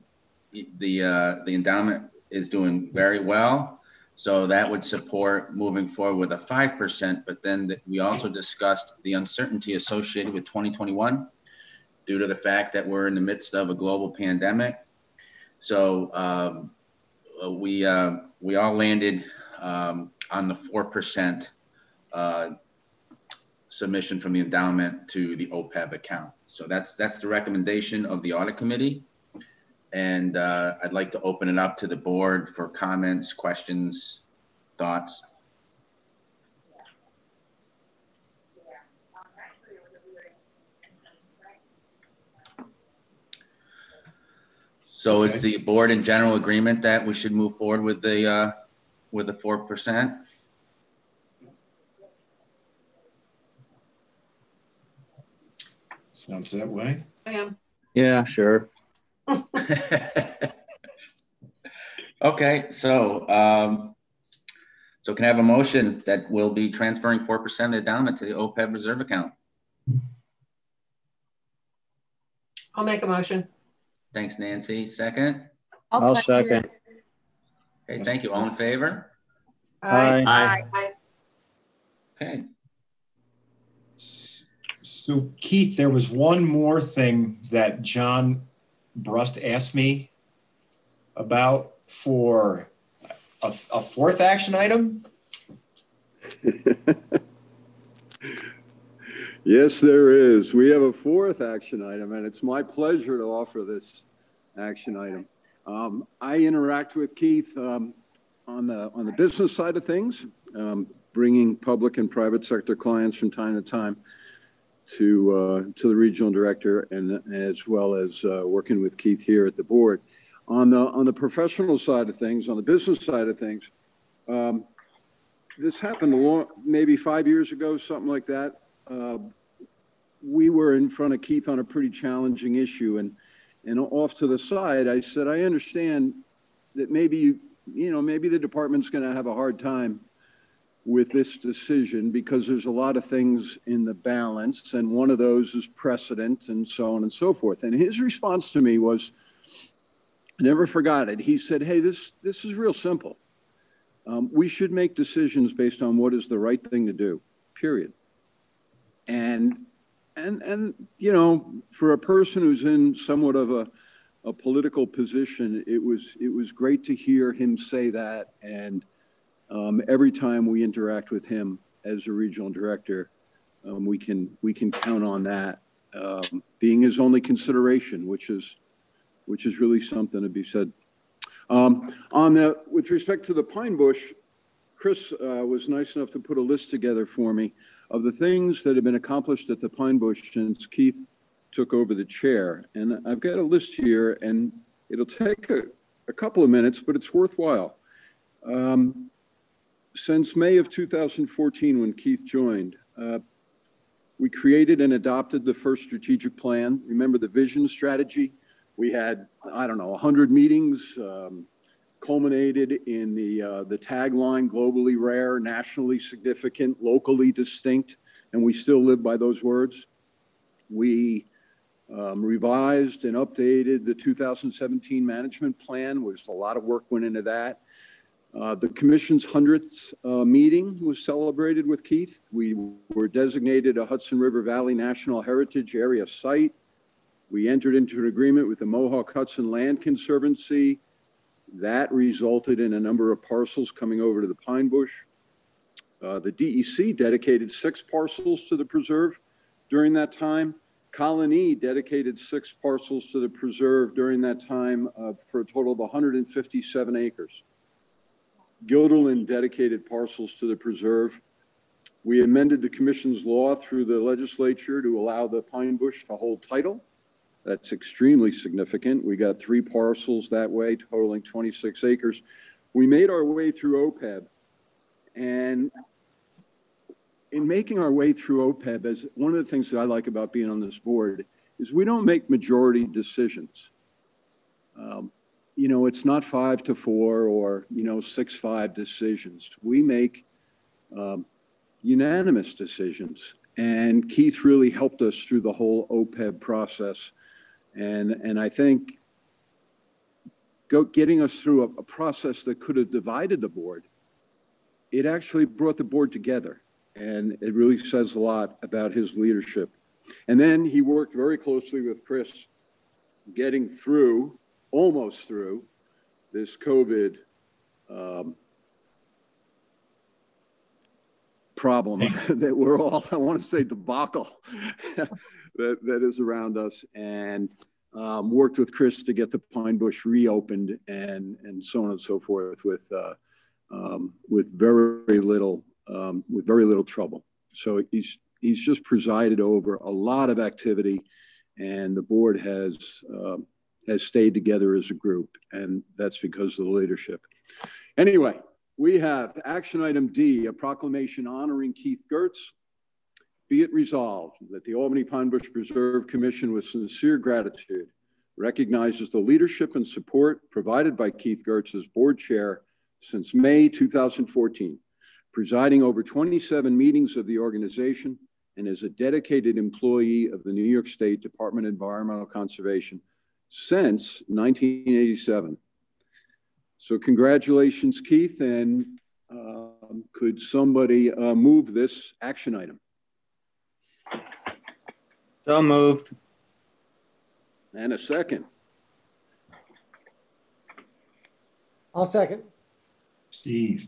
endowment is doing very well, so that would support moving forward with a 5%, but then we also discussed the uncertainty associated with 2021 due to the fact that we're in the midst of a global pandemic. So we all landed on the 4% submission from the endowment to the OPEB account. So that's the recommendation of the audit committee. And I'd like to open it up to the board for comments, questions, thoughts. So is the board in general agreement that we should move forward with the 4%? Sounds that way. I am. Yeah, sure. Okay, so can I have a motion that will be transferring 4% of the endowment to the OPEB reserve account? I'll make a motion. Thanks, Nancy. Second? I'll second. Okay, thank you. All in favor? Aye. Aye. Okay. So Keith, there was one more thing that John Brust asked me about for a fourth action item. Yes, there is. We have a fourth action item, and it's my pleasure to offer this action item. I interact with Keith on the business side of things, bringing public and private sector clients from time to time to the regional director, and as well as working with Keith here at the board. On the professional side of things, on the business side of things, this happened maybe 5 years ago, something like that. We were in front of Keith on a pretty challenging issue, and off to the side, I said, I understand that maybe maybe the department's going to have a hard time with this decision because there's a lot of things in the balance, and one of those is precedent and so on and so forth. And his response to me was, I never forgot it. He said, hey, this is real simple. We should make decisions based on what is the right thing to do, period. And you know, for a person who's in somewhat of a political position, it was great to hear him say that. And every time we interact with him as a regional director, we can count on that being his only consideration, which is really something to be said. With respect to the Pine Bush, Chris was nice enough to put a list together for me of the things that have been accomplished at the Pine Bush since Keith took over the chair. And I've got a list here, and it'll take a couple of minutes, but it's worthwhile. Since May of 2014, when Keith joined, we created and adopted the first strategic plan. Remember the vision strategy? We had, I don't know, 100 meetings, culminated in the tagline, globally rare, nationally significant, locally distinct, and we still live by those words. We revised and updated the 2017 management plan, which a lot of work went into that. The commission's 100th meeting was celebrated with Keith. We were designated a Hudson River Valley National Heritage Area site. We entered into an agreement with the Mohawk Hudson Land Conservancy. That resulted in a number of parcels coming over to the Pine Bush. The DEC dedicated 6 parcels to the preserve during that time. Colony dedicated 6 parcels to the preserve during that time for a total of 157 acres. Guilderland dedicated parcels to the preserve. We amended the commission's law through the legislature to allow the Pine Bush to hold title. That's extremely significant. We got 3 parcels that way, totaling 26 acres. We made our way through OPEB, and in making our way through OPEB, as one of the things that I like about being on this board is we don't make majority decisions. You know, it's not 5-4 or, you know, 6-5 decisions. We make unanimous decisions. And Keith really helped us through the whole OPEB process. And I think getting us through a process that could have divided the board, it actually brought the board together. And it really says a lot about his leadership. And then he worked very closely with Chris, getting through, almost through, this COVID problem that we're all, I want to say debacle, that is around us, and worked with Chris to get the Pine Bush reopened and so on and so forth with very little trouble. So he's just presided over a lot of activity, and the board has stayed together as a group, and that's because of the leadership. Anyway, we have action item D, a proclamation honoring Keith Gertz. Be it resolved that the Albany Pine Bush Preserve Commission, with sincere gratitude, recognizes the leadership and support provided by Keith Gertz as board chair since May 2014, presiding over 27 meetings of the organization and as a dedicated employee of the New York State Department of Environmental Conservation since 1987. So congratulations, Keith, and could somebody move this action item? So moved. And a second. I'll second. Steve.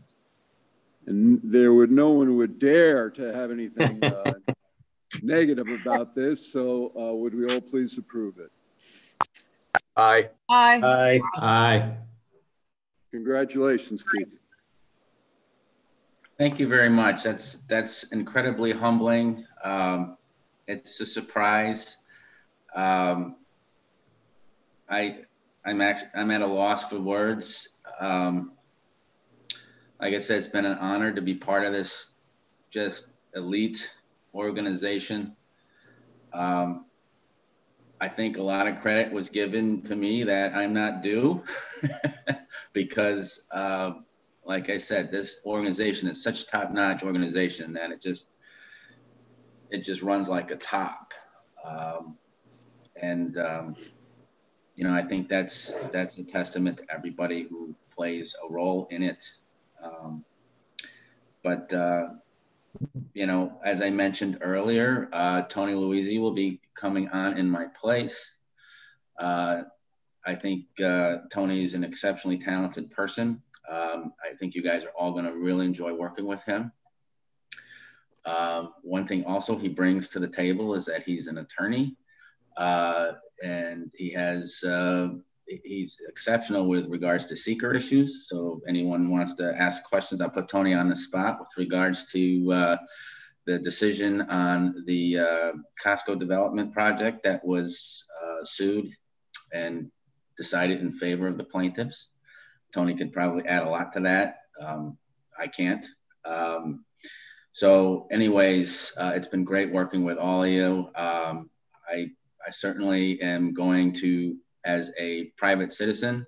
And no one would dare to have anything negative about this, so would we all please approve it? Aye. Aye. Aye. Aye. Congratulations, Keith. Thank you very much. That's incredibly humbling. It's a surprise. I'm at a loss for words. Like I said, it's been an honor to be part of this just elite organization. I think a lot of credit was given to me that I'm not due because, like I said, this organization is such a top-notch organization that it just runs like a top. You know, I think that's a testament to everybody who plays a role in it. You know, as I mentioned earlier, Tony Luisi will be coming on in my place. I think Tony's an exceptionally talented person. I think you guys are all going to really enjoy working with him. One thing also he brings to the table is that he's an attorney, and he's exceptional with regards to seeker issues. So anyone wants to ask questions, I'll put Tony on the spot with regards to the decision on the Costco development project that was sued and decided in favor of the plaintiffs. Tony could probably add a lot to that. I can't. So anyways, it's been great working with all of you. I certainly am going to, as a private citizen,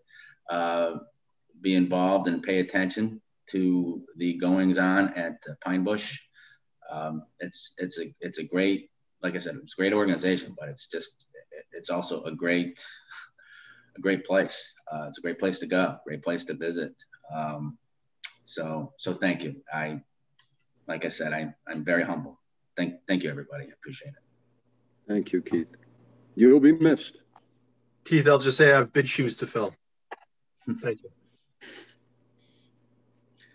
be involved and pay attention to the goings on at Pine Bush. It's a great, like I said, it's a great organization, but it's also a great place. It's a great place to go, great place to visit. So thank you. Like I said, I'm very humble. Thank you, everybody. I appreciate it. Thank you, Keith. You'll be missed. Keith, I'll just say I have big shoes to fill. Thank you.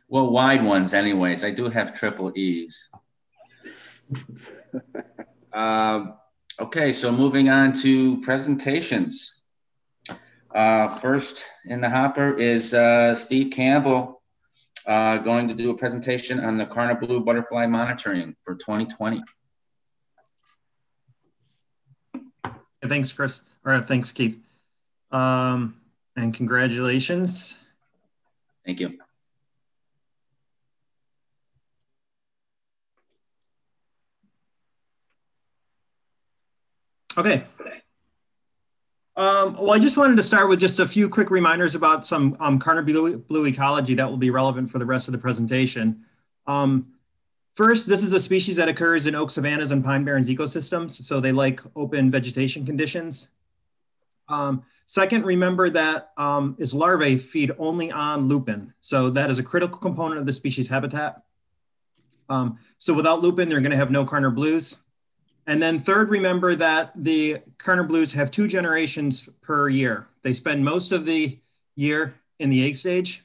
Well, wide ones anyways. I do have triple E's. Okay, so moving on to presentations. First in the hopper is Steve Campbell going to do a presentation on the Carnival butterfly monitoring for 2020. Thanks, Chris, or thanks, Keith. And congratulations. Thank you. Okay. Well, I just wanted to start with just a few quick reminders about some Carnival blue ecology that will be relevant for the rest of the presentation. First, this is a species that occurs in oak savannas and pine barrens ecosystems, so they like open vegetation conditions. Second, remember that its larvae feed only on lupin, so that is a critical component of the species habitat. So without lupin, they're going to have no Carnival blues. And then third, remember that the Carnival blues have 2 generations per year. They spend most of the year in the egg stage.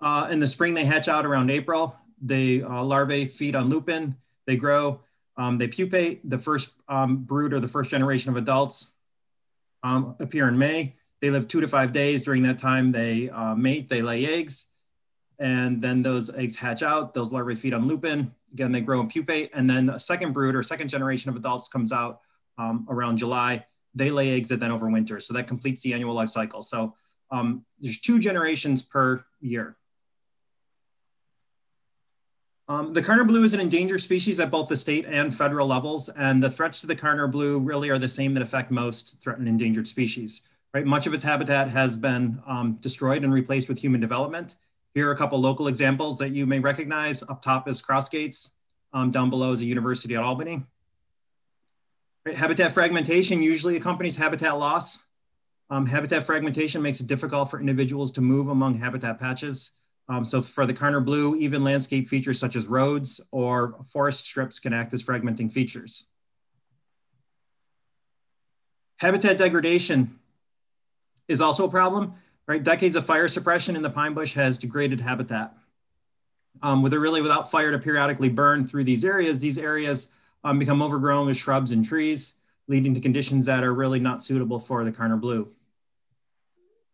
In the spring, they hatch out around April. The larvae feed on lupin, they grow, they pupate. The first brood or the first generation of adults appear in May. They live 2 to 5 days. During that time, they mate, they lay eggs, and then those eggs hatch out. Those larvae feed on lupin. Again, they grow and pupate, and then a second brood or second generation of adults comes out around July. They lay eggs that then overwinter. So that completes the annual life cycle. So there's 2 generations per year. The Carnival blue is an endangered species at both the state and federal levels, and the threats to the Carnival blue really are the same that affect most threatened endangered species. Right? Much of its habitat has been destroyed and replaced with human development. Here are a couple local examples that you may recognize. Up top is Crossgates. Down below is a university at Albany. Right? Habitat fragmentation usually accompanies habitat loss. Habitat fragmentation makes it difficult for individuals to move among habitat patches. So for the Carnival blue, even landscape features such as roads or forest strips can act as fragmenting features. Habitat degradation is also a problem. Right? Decades of fire suppression in the pine bush has degraded habitat. Without fire to periodically burn through these areas become overgrown with shrubs and trees, leading to conditions that are really not suitable for the Carnival blue.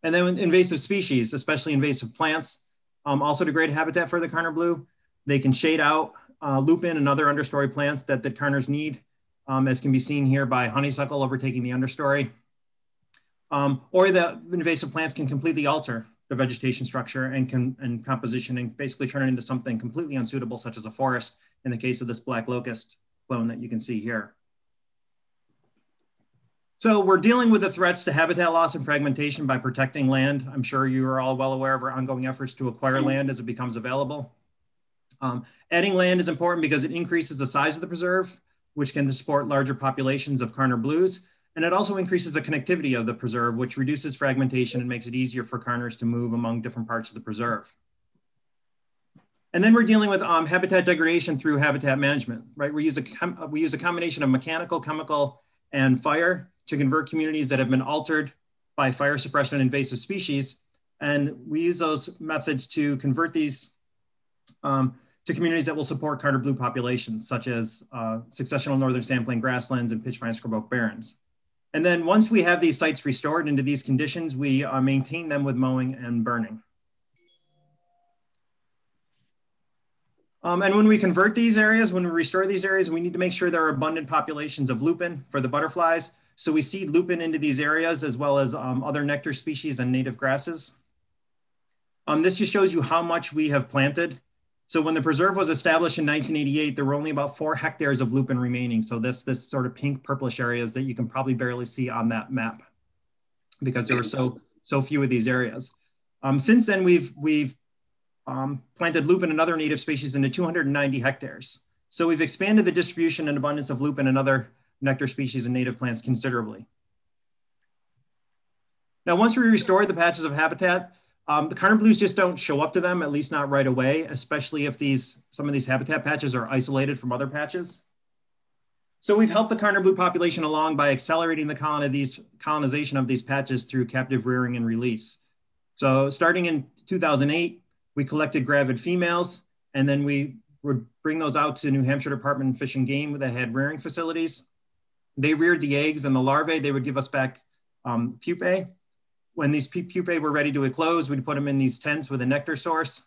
And then invasive species, especially invasive plants, also degrade habitat for the Carnival blue. They can shade out lupin and other understory plants that the Carnivals need, as can be seen here by honeysuckle overtaking the understory. Or the invasive plants can completely alter the vegetation structure and composition and basically turn it into something completely unsuitable, such as a forest in the case of this black locust clone that you can see here. So we're dealing with the threats to habitat loss and fragmentation by protecting land. I'm sure you are all well aware of our ongoing efforts to acquire land as it becomes available. Adding land is important because it increases the size of the preserve, which can support larger populations of Carnival blues. And it also increases the connectivity of the preserve, which reduces fragmentation and makes it easier for Carnivals to move among different parts of the preserve. And then we're dealing with habitat degradation through habitat management, right? We use a combination of mechanical, chemical, and fire to convert communities that have been altered by fire suppression and invasive species. And we use those methods to convert these to communities that will support Carnival blue populations, such as successional northern sampling grasslands and pitch pine scrub oak barrens. And then once we have these sites restored into these conditions, we maintain them with mowing and burning. And when we convert these areas, when we restore these areas, we need to make sure there are abundant populations of lupin for the butterflies. So we seed lupin into these areas as well as other nectar species and native grasses. This just shows you how much we have planted. So when the preserve was established in 1988, there were only about 4 hectares of lupin remaining. So this sort of pink purplish areas that you can probably barely see on that map because there were so few of these areas. Since then, we've planted lupin and other native species into 290 hectares. So we've expanded the distribution and abundance of lupin and other nectar species and native plants considerably. Now, once we restore the patches of habitat, The Carnival blues just don't show up to them, at least not right away, especially if some of these habitat patches are isolated from other patches. So we've helped the Carnival blue population along by accelerating the colonization of these patches through captive rearing and release. So starting in 2008, we collected gravid females, and then we would bring those out to New Hampshire Department of Fish and Game that had rearing facilities. They reared the eggs and the larvae. They would give us back pupae. When these pupae were ready to eclose, we'd put them in these tents with a nectar source.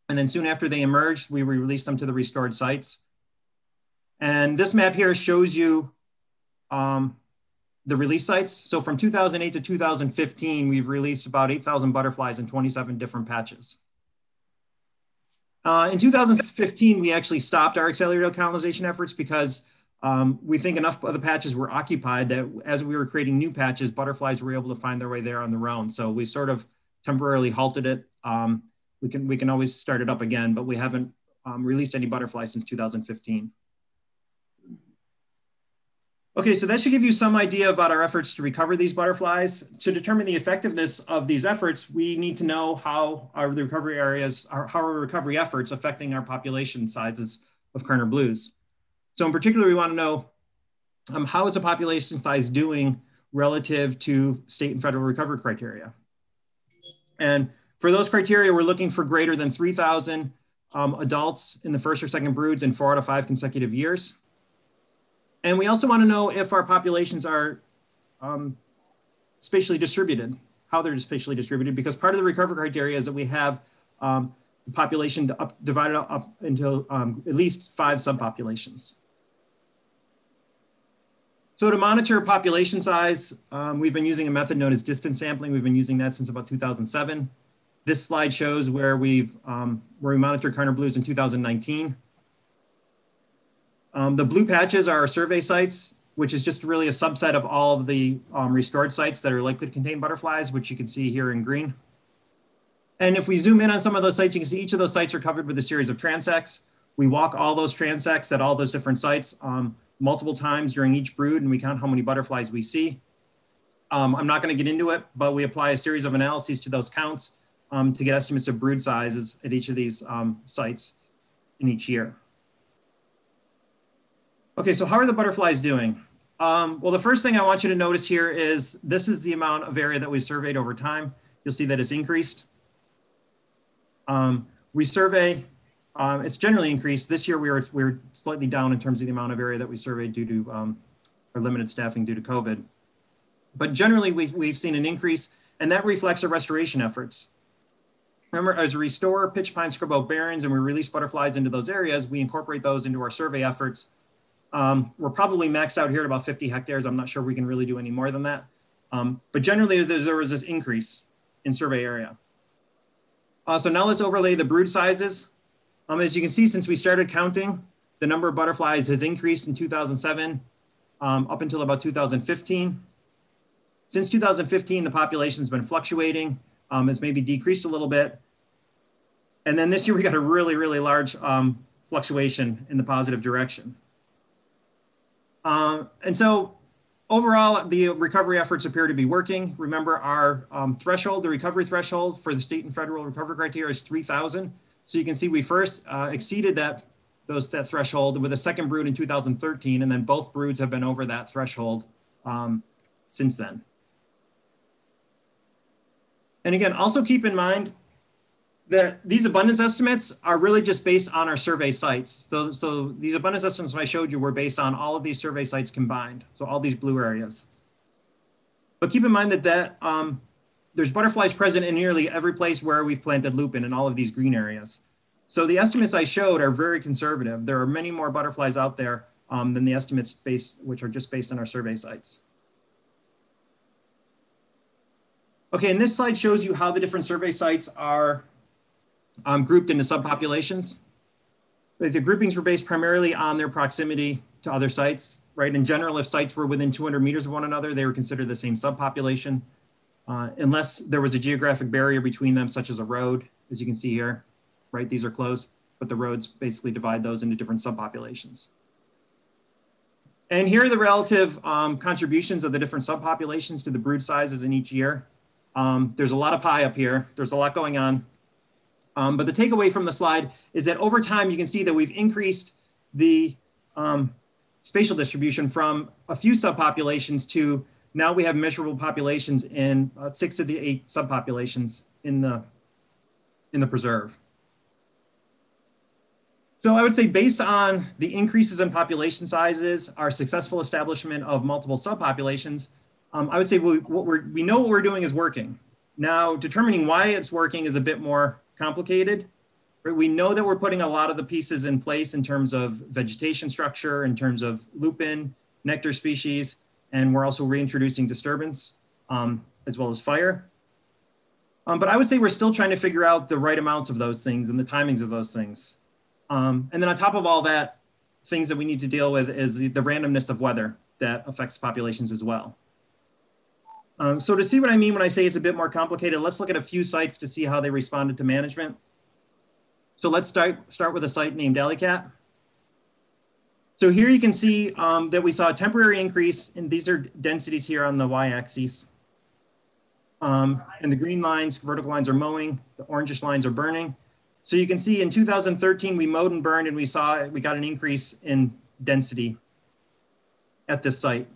And then soon after they emerged, we released them to the restored sites. And this map here shows you the release sites. So from 2008 to 2015, we've released about 8,000 butterflies in 27 different patches. In 2015, we actually stopped our accelerated colonization efforts because we think enough of the patches were occupied that as we were creating new patches, butterflies were able to find their way there on their own. So we sort of temporarily halted it. We can always start it up again, but we haven't released any butterflies since 2015. Okay, so that should give you some idea about our efforts to recover these butterflies. To determine the effectiveness of these efforts, we need to know how our recovery efforts affecting our population sizes of Carnival blues. So in particular, we want to know how is the population size doing relative to state and federal recovery criteria. And for those criteria, we're looking for greater than 3,000 adults in the first or second broods in 4 out of 5 consecutive years. And we also want to know if our populations are spatially distributed, how they're spatially distributed, because part of the recovery criteria is that we have the population divided up into at least 5 subpopulations. So to monitor population size, we've been using a method known as distance sampling. We've been using that since about 2007. This slide shows where we monitored Carnival blues in 2019. The blue patches are our survey sites, which is just really a subset of all of the restored sites that are likely to contain butterflies, which you can see here in green. And if we zoom in on some of those sites, you can see each of those sites are covered with a series of transects. We walk all those transects at all those different sites multiple times during each brood, and we count how many butterflies we see. I'm not going to get into it, but we apply a series of analyses to those counts to get estimates of brood sizes at each of these sites in each year. Okay, so how are the butterflies doing? Well, the first thing I want you to notice here is this is the amount of area that we surveyed over time. You'll see that it's increased. We survey, it's generally increased. This year we were slightly down in terms of the amount of area that we surveyed due to our limited staffing due to COVID. But generally we've seen an increase, and that reflects our restoration efforts. Remember, as we restore pitch pine scrub oak barrens and we release butterflies into those areas, we incorporate those into our survey efforts. We're probably maxed out here at about 50 hectares. I'm not sure we can really do any more than that. But generally there was this increase in survey area. So now let's overlay the brood sizes. As you can see, since we started counting, the number of butterflies has increased in 2007 up until about 2015. Since 2015, the population's been fluctuating. It's maybe decreased a little bit. And then this year we got a really, really large fluctuation in the positive direction. And so overall, the recovery efforts appear to be working. Remember, our threshold, the recovery threshold for the state and federal recovery criteria is 3,000. So you can see we first exceeded that threshold with a second brood in 2013, and then both broods have been over that threshold since then. And again, also keep in mind that these abundance estimates are really just based on our survey sites. So these abundance estimates I showed you were based on all of these survey sites combined, so all these blue areas. But keep in mind that there's butterflies present in nearly every place where we've planted lupin in all of these green areas. So the estimates I showed are very conservative. There are many more butterflies out there than the estimates which are just based on our survey sites. Okay, and this slide shows you how the different survey sites are grouped into subpopulations. The groupings were based primarily on their proximity to other sites, right? In general, if sites were within 200 meters of one another, they were considered the same subpopulation, unless there was a geographic barrier between them, such as a road, as you can see here, right? These are close, but the roads basically divide those into different subpopulations. And here are the relative contributions of the different subpopulations to the brood sizes in each year. There's a lot of pie up here. There's a lot going on. But the takeaway from the slide is that over time, you can see that we've increased the spatial distribution from a few subpopulations to now we have measurable populations in 6 of the 8 subpopulations in the preserve. So I would say based on the increases in population sizes, our successful establishment of multiple subpopulations, I would say we know what we're doing is working. Now, determining why it's working is a bit more complicated. Right? We know that we're putting a lot of the pieces in place in terms of vegetation structure, in terms of lupin, nectar species, and we're also reintroducing disturbance as well as fire. But I would say we're still trying to figure out the right amounts of those things and the timings of those things. And then on top of all that, things that we need to deal with is the randomness of weather that affects populations as well. So to see what I mean when I say it's a bit more complicated, let's look at a few sites to see how they responded to management. So let's start with a site named Alicat. So here you can see that we saw a temporary increase, and these are densities here on the y-axis. And the green lines, vertical lines are mowing, the orangish lines are burning. So you can see in 2013, we mowed and burned, and we got an increase in density at this site.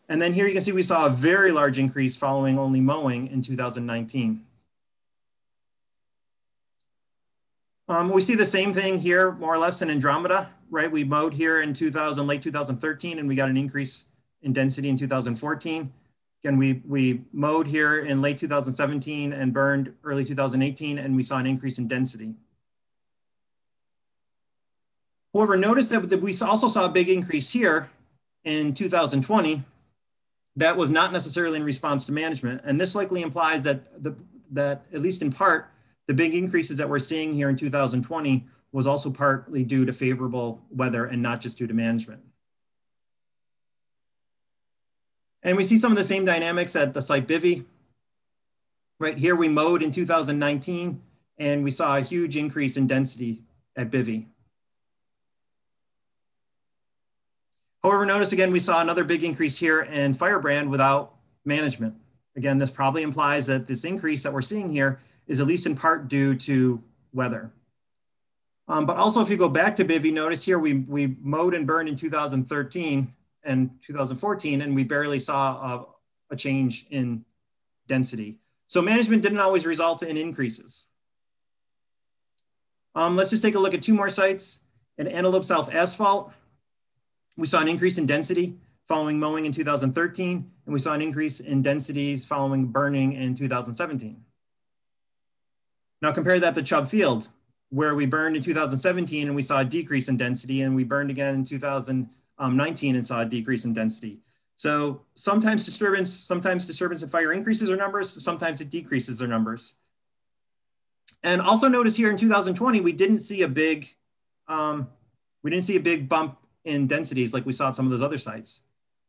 And then here you can see we saw a very large increase following only mowing in 2019. We see the same thing here, more or less in Andromeda, right? We mowed here in late 2013, and we got an increase in density in 2014. Again, we mowed here in late 2017 and burned early 2018, and we saw an increase in density. However, notice that we also saw a big increase here in 2020. That was not necessarily in response to management. And this likely implies that, that at least in part, the big increases that we're seeing here in 2020 was also partly due to favorable weather and not just due to management. And we see some of the same dynamics at the site Bivy. Right here, we mowed in 2019, and we saw a huge increase in density at Bivy. However, notice again, we saw another big increase here in Firebrand without management. Again, this probably implies that this increase that we're seeing here is at least in part due to weather. But also if you go back to Bivy, notice here we mowed and burned in 2013 and 2014, and we barely saw a change in density. So management didn't always result in increases. Let's just take a look at 2 more sites. At Antelope South Asphalt, we saw an increase in density following mowing in 2013, and we saw an increase in densities following burning in 2017. Now compare that to Chubb Field, where we burned in 2017 and we saw a decrease in density, and we burned again in 2019 and saw a decrease in density. So sometimes disturbance and fire increases their numbers, sometimes it decreases their numbers. And also notice here in 2020, we didn't see a big bump in densities like we saw at some of those other sites.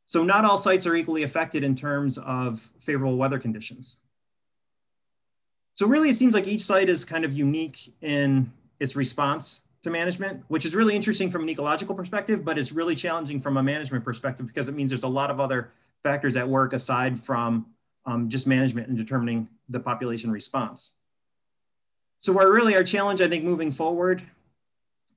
So not all sites are equally affected in terms of favorable weather conditions. So really, it seems like each site is kind of unique in its response to management, which is really interesting from an ecological perspective, but it's really challenging from a management perspective because it means there's a lot of other factors at work aside from just management and determining the population response. So where really our challenge, I think, moving forward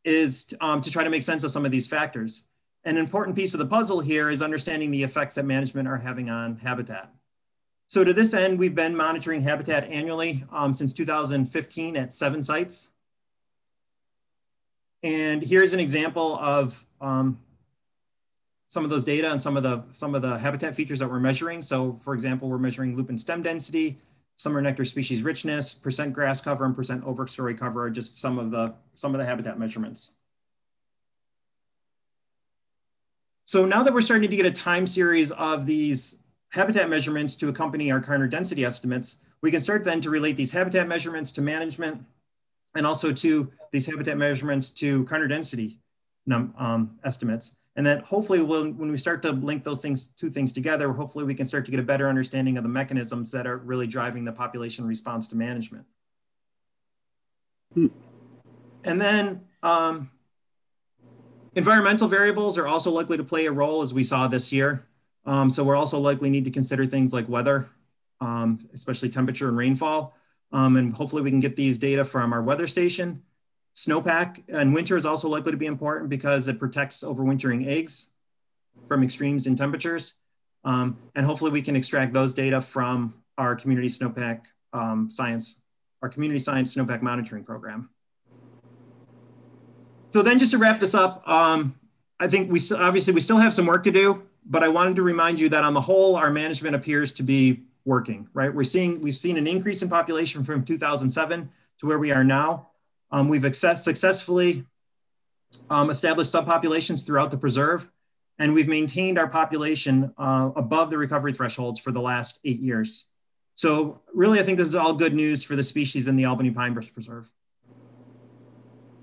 is to try to make sense of some of these factors. An important piece of the puzzle here is understanding the effects that management are having on habitat. So to this end, we've been monitoring habitat annually since 2015 at 7 sites. And here's an example of some of those data and some of the habitat features that we're measuring. So for example, we're measuring lupin stem density, summer nectar species richness, percent grass cover, and percent overstory cover are just some of the habitat measurements. So now that we're starting to get a time series of these habitat measurements to accompany our Karner density estimates, we can start then to relate these habitat measurements to management and also to these habitat measurements to Karner density estimates. And that hopefully when we start to link those two things together, hopefully we can start to get a better understanding of the mechanisms that are really driving the population response to management. And then environmental variables are also likely to play a role as we saw this year. So we're also likely need to consider things like weather especially temperature and rainfall. And hopefully we can get these data from our weather station. Snowpack and winter is also likely to be important because it protects overwintering eggs from extremes in temperatures. And hopefully we can extract those data from our community snowpack science, our community science snowpack monitoring program. So then just to wrap this up, I think obviously we still have some work to do, but I wanted to remind you that on the whole, our management appears to be working, right? We've seen an increase in population from 2007 to where we are now. We've successfully established subpopulations throughout the preserve, and we've maintained our population above the recovery thresholds for the last 8 years. So really, I think this is all good news for the species in the Albany Pine Bush Preserve.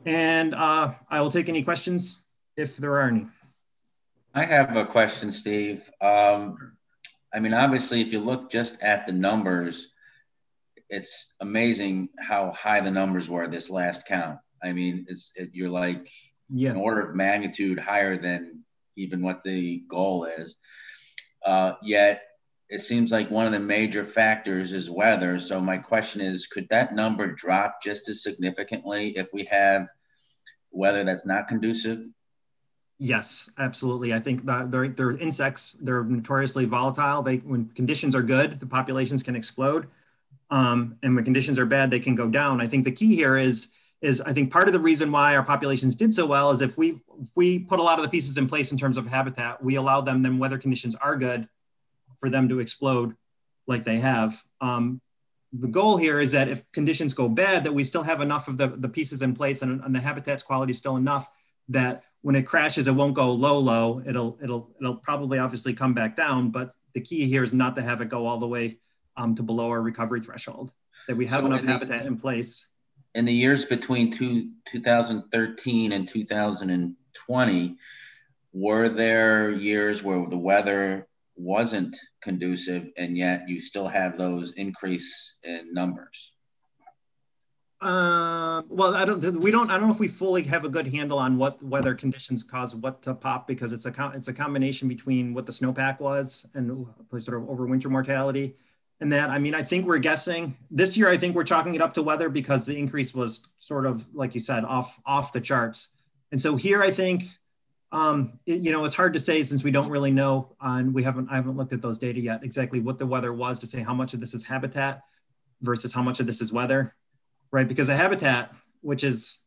And I will take any questions if there are any. I have a question, Steve. I mean, obviously, if you look just at the numbers, it's amazing how high the numbers were this last count. I mean, you're like an order of magnitude higher than even what the goal is. Yet it seems like one of the major factors is weather. So my question is, could that number drop just as significantly if we have weather that's not conducive? Yes, absolutely. I think that they're insects. They're notoriously volatile. When conditions are good, the populations can explode. And when conditions are bad, they can go down. I think the key here is I think part of the reason why our populations did so well is if we put a lot of the pieces in place in terms of habitat, we allow them, then weather conditions are good for them to explode like they have. The goal here is that if conditions go bad, that we still have enough of the pieces in place and the habitat's quality is still enough that when it crashes, it won't go low. It'll probably obviously come back down, but the key here is not to have it go all the way to below our recovery threshold, that we have enough habitat in place. In the years between 2013 and 2020, were there years where the weather wasn't conducive and yet you still have those increase in numbers? Well, I don't know if we fully have a good handle on what weather conditions cause what to pop, because it's a combination between what the snowpack was and sort of overwinter mortality. And that, I mean, I think we're guessing this year, I think we're chalking it up to weather because the increase was sort of, like you said, off the charts. And so here, I think, it's hard to say since we don't really know, and I haven't looked at those data yet, exactly what the weather was to say how much of this is habitat versus how much of this is weather, right? Because a habitat, which is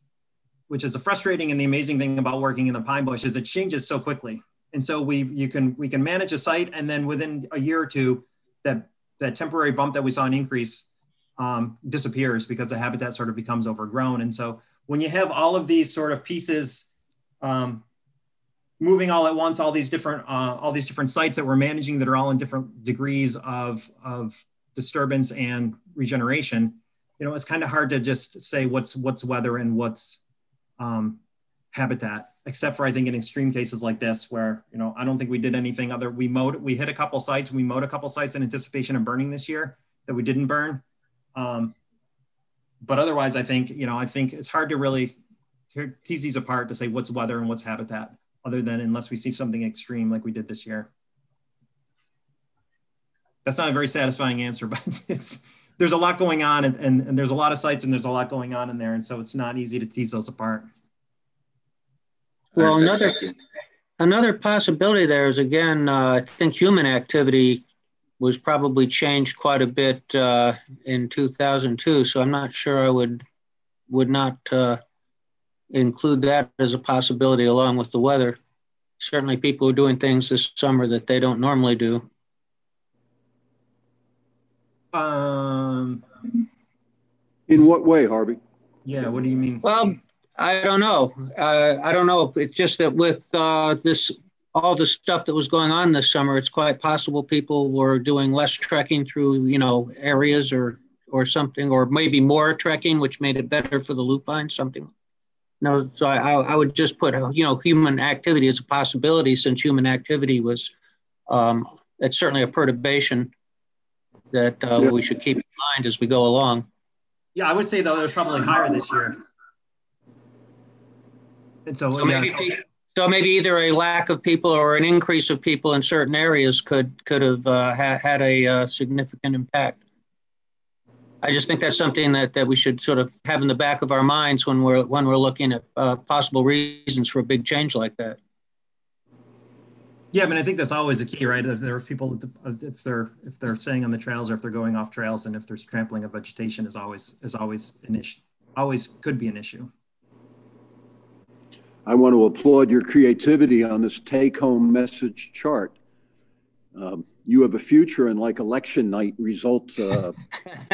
a frustrating and the amazing thing about working in the pine bush, is it changes so quickly. And so we can manage a site, and then within a year or two, that temporary bump that we saw an increase disappears because the habitat sort of becomes overgrown. And so when you have all of these sort of pieces moving all at once, all these different sites that we're managing that are all in different degrees of disturbance and regeneration, it's kind of hard to just say what's weather and what's habitat, except for I think in extreme cases like this where, I don't think we did anything other. We hit a couple sites, we mowed a couple sites in anticipation of burning this year that we didn't burn. But otherwise, I think it's hard to really tease these apart to say what's weather and what's habitat, other than unless we see something extreme like we did this year. That's not a very satisfying answer, but there's a lot going on and there's a lot of sites and there's a lot going on in there. And so it's not easy to tease those apart. Well, another possibility there is, again, I think human activity was probably changed quite a bit in 2002. So I'm not sure I would not include that as a possibility along with the weather. Certainly people are doing things this summer that they don't normally do. In what way, Harvey? Yeah, what do you mean? Well, I don't know. I don't know. It's just that with all the stuff that was going on this summer, it's quite possible people were doing less trekking through, areas or something, or maybe more trekking, which made it better for the lupine, something. No, so I would just put, human activity as a possibility, since human activity was, it's certainly a perturbation that we should keep in mind as we go along. Yeah, I would say though, it was probably higher this year. And so So maybe either a lack of people or an increase of people in certain areas could have had a significant impact. I just think that's something that we should sort of have in the back of our minds when we're looking at possible reasons for a big change like that. Yeah, I mean, I think that's always a key, right? If there are people, if they're staying on the trails or if they're going off trails, and if there's trampling of vegetation, is always an issue. Always could be an issue. I want to applaud your creativity on this take-home message chart. You have a future in like election night results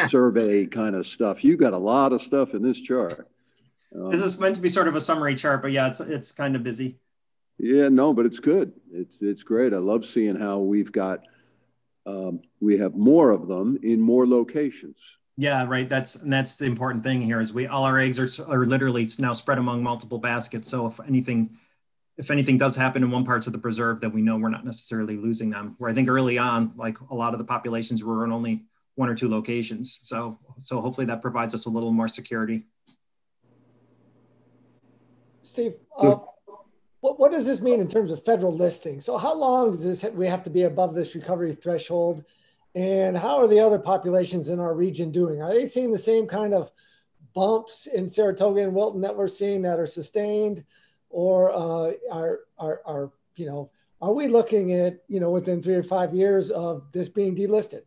survey kind of stuff. You got a lot of stuff in this chart. This is meant to be sort of a summary chart, but yeah, it's kind of busy. Yeah, no, but it's good. It's great. I love seeing how we've got we have more of them in more locations. Yeah, right. That's the important thing here is all our eggs are literally now spread among multiple baskets. So if anything does happen in one part of the preserve, then we know we're not necessarily losing them. Where I think early on, like a lot of the populations were in only 1 or 2 locations. So hopefully that provides us a little more security. Steve, what does this mean in terms of federal listing? So how long does we have to be above this recovery threshold? And how are the other populations in our region doing? Are they seeing the same kind of bumps in Saratoga and Wilton that we're seeing that are sustained? Or are we looking at, within 3 or 5 years of this being delisted?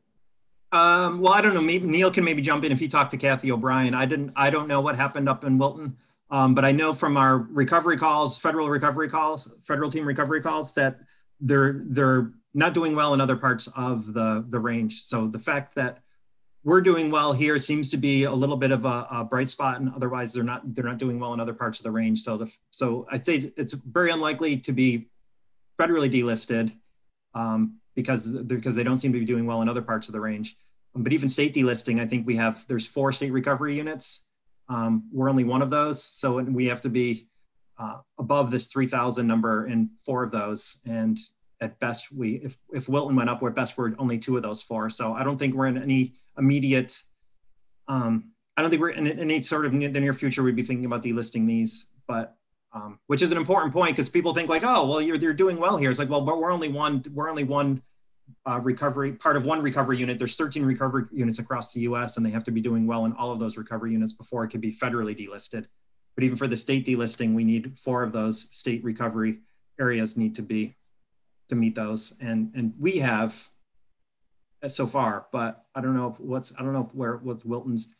Well, I don't know. Maybe Neil can maybe jump in if he talked to Kathy O'Brien. I don't know what happened up in Wilton. But I know from our recovery calls, federal team recovery calls, that they're not doing well in other parts of the range. So the fact that we're doing well here seems to be a little bit of a bright spot, and otherwise they're not doing well in other parts of the range. So I'd say it's very unlikely to be federally delisted because they don't seem to be doing well in other parts of the range. But even state delisting, I think there's 4 state recovery units. We're only one of those, so we have to be above this 3,000 number in 4 of those. And at best, if Wilton went up, at best we're only 2 of those 4. So I don't think we're in any immediate. I don't think we're in any sort of the near future we'd be thinking about delisting these. But which is an important point because people think like, oh, well, you're doing well here. It's like, well, but we're only one recovery, part of one recovery unit. There's 13 recovery units across the US, and they have to be doing well in all of those recovery units before it could be federally delisted. But even for the state delisting, we need 4 of those state recovery areas need to meet those. And we have so far, but I don't know what Wilton's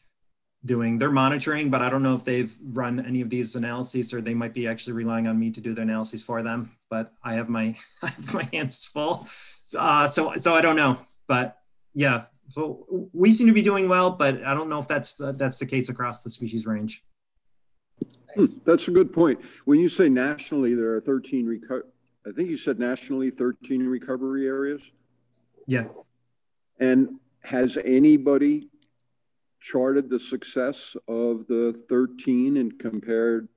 doing. They're monitoring, but I don't know if they've run any of these analyses, or they might be actually relying on me to do the analyses for them. But I have my hands full. So I don't know, but yeah, so we seem to be doing well, but I don't know if that's the case across the species range. That's a good point. When you say nationally, there are 13 I think you said nationally 13 recovery areas. Yeah. And has anybody charted the success of the 13 and compared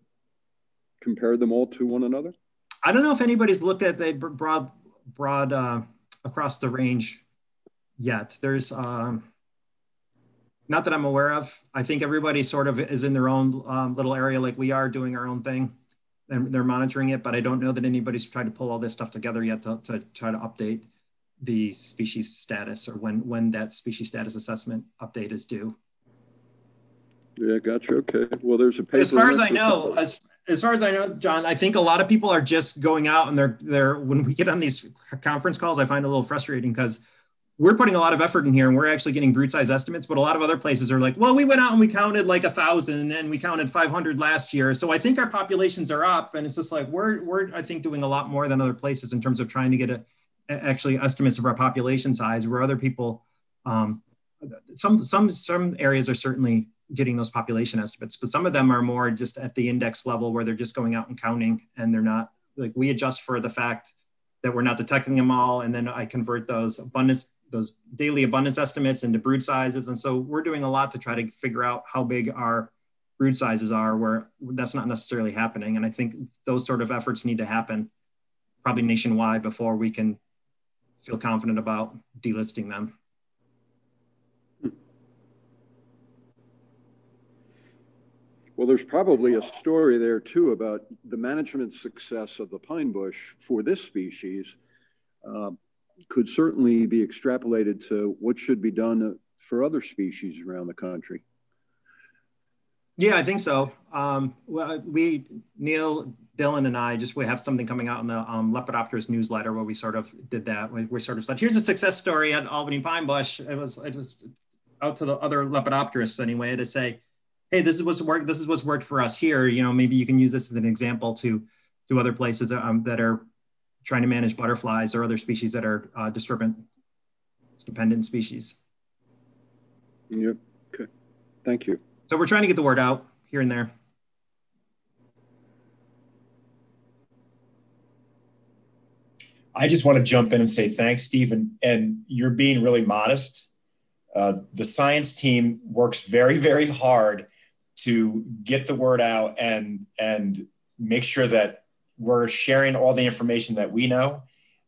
them all to one another? I don't know if anybody's looked at the broad across the range yet. There's not that I'm aware of. I think everybody sort of is in their own little area, like we are, doing our own thing, and they're monitoring it. But I don't know that anybody's tried to pull all this stuff together yet to try to update the species status, or when that species status assessment update is due. Yeah, gotcha. Okay. Well, there's a paper. As far as I know, as far as I know, John, I think a lot of people are just going out and they're when we get on these conference calls, I find it a little frustrating because we're putting a lot of effort in here and we're actually getting brood size estimates, but a lot of other places are like, well, we went out and we counted like 1,000 and we counted 500 last year. So I think our populations are up, and it's just like, we're I think doing a lot more than other places in terms of trying to get actually estimates of our population size, where other people, some areas are certainly getting those population estimates, but some of them are more just at the index level where they're just going out and counting, and they're not, like, we adjust for the fact that we're not detecting them all, and then I convert those daily abundance estimates into brood sizes. And so we're doing a lot to try to figure out how big our brood sizes are, where that's not necessarily happening. And I think those sort of efforts need to happen probably nationwide before we can feel confident about delisting them. Well, there's probably a story there too about the management success of the pine bush for this species could certainly be extrapolated to what should be done for other species around the country. Yeah, I think so. Well, Neil, Dylan, and I we have something coming out in the Lepidopterist newsletter where we sort of did that. We sort of said, here's a success story at Albany Pine Bush. It was out to the other Lepidopterists anyway to say, hey, this is what's worked. This is what's worked for us here. You know, maybe you can use this as an example to other places that are trying to manage butterflies or other species that are disturbance-dependent species. Yep. Okay. Thank you. So we're trying to get the word out here and there. I just want to jump in and say thanks, Steve, and you're being really modest. The science team works very, very hard to get the word out and make sure that we're sharing all the information that we know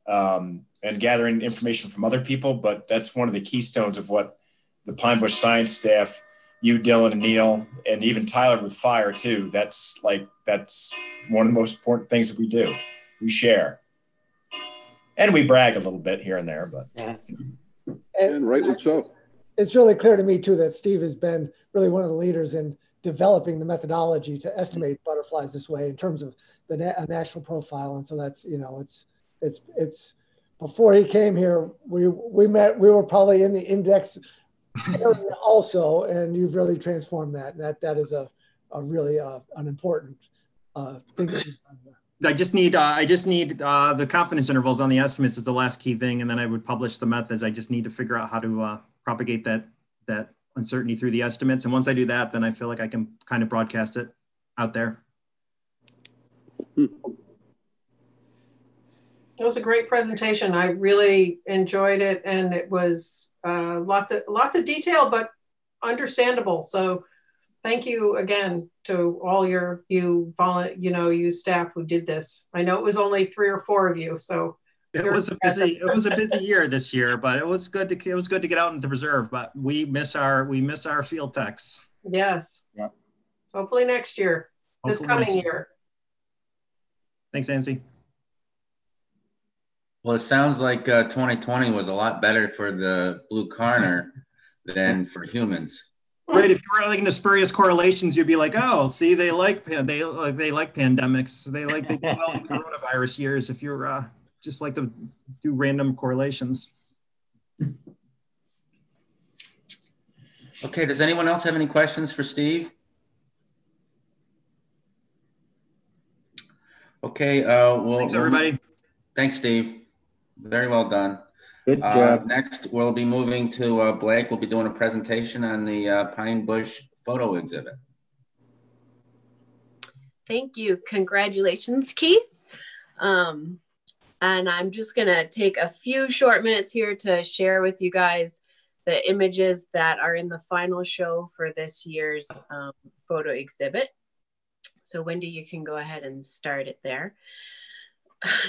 and gathering information from other people. But that's one of the keystones of what the Pine Bush science staff, you, Dylan, and Neil, and even Tyler with fire too. That's one of the most important things that we do. We share. And we brag a little bit here and there, but. And rightly so. It's really clear to me too that Steve has been really one of the leaders in developing the methodology to estimate butterflies this way in terms of a national profile. And so that's, you know, it's before he came here, we were probably in the index area also, and you've really transformed that. That is a really an important thing. I just need the confidence intervals on the estimates is the last key thing, and then I would publish the methods. I just need to figure out how to propagate that uncertainty through the estimates, and once I do that, then I feel like I can kind of broadcast it out there. It was a great presentation. I really enjoyed it, and it was lots of detail, but understandable. So thank you again to all you staff who did this. I know it was only 3 or 4 of you, so it was a busy year this year, but it was good to get out into the reserve. But we miss our field techs. Yes. Yeah. Hopefully next year. This coming year. Thanks, Nancy. Well, it sounds like 2020 was a lot better for the blue carner than for humans. Right. If you were looking at spurious correlations, you'd be like, oh, see, they like pandemics. They do well in coronavirus years. If you're just like to do random correlations. Okay. Does anyone else have any questions for Steve? Okay. Thanks, everybody. Thanks, Steve. Very well done. Good job. Next, we'll be moving to Blake. We'll be doing a presentation on the Pine Bush photo exhibit. Thank you. Congratulations, Keith. And I'm just going to take a few short minutes here to share with you guys the images that are in the final show for this year's photo exhibit. So Wendy, you can go ahead and start it there.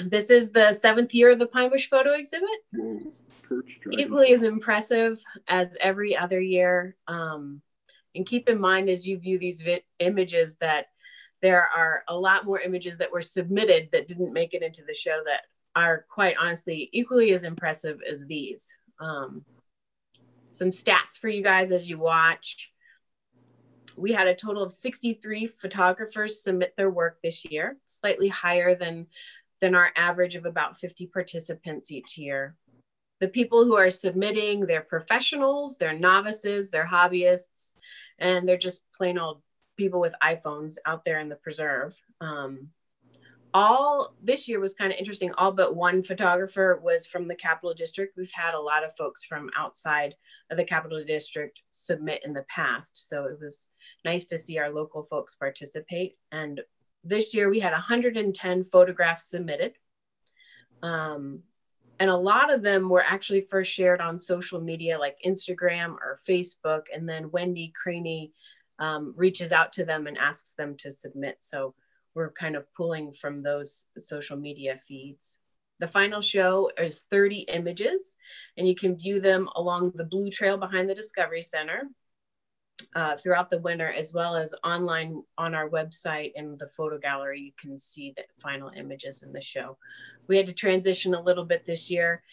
This is the 7th year of the Pine Bush photo exhibit. Equally as impressive as every other year. And keep in mind as you view these images that there are a lot more images that were submitted that didn't make it into the show that are quite honestly equally as impressive as these. Some stats for you guys as you watch. We had a total of 63 photographers submit their work this year, slightly higher than our average of about 50 participants each year. The people who are submitting, they're professionals, they're novices, they're hobbyists, and they're just plain old people with iPhones out there in the preserve. This year was kind of interesting. All but one photographer was from the Capital District. We've had a lot of folks from outside of the Capital District submit in the past. So it was nice to see our local folks participate. And this year we had 110 photographs submitted. And a lot of them were actually first shared on social media like Instagram or Facebook. And then Wendy Craney reaches out to them and asks them to submit. So we're kind of pulling from those social media feeds. The final show is 30 images, and you can view them along the blue trail behind the Discovery Center. throughout the winter, as well as online on our website and the photo gallery. You can see the final images in the show. We had to transition a little bit this year,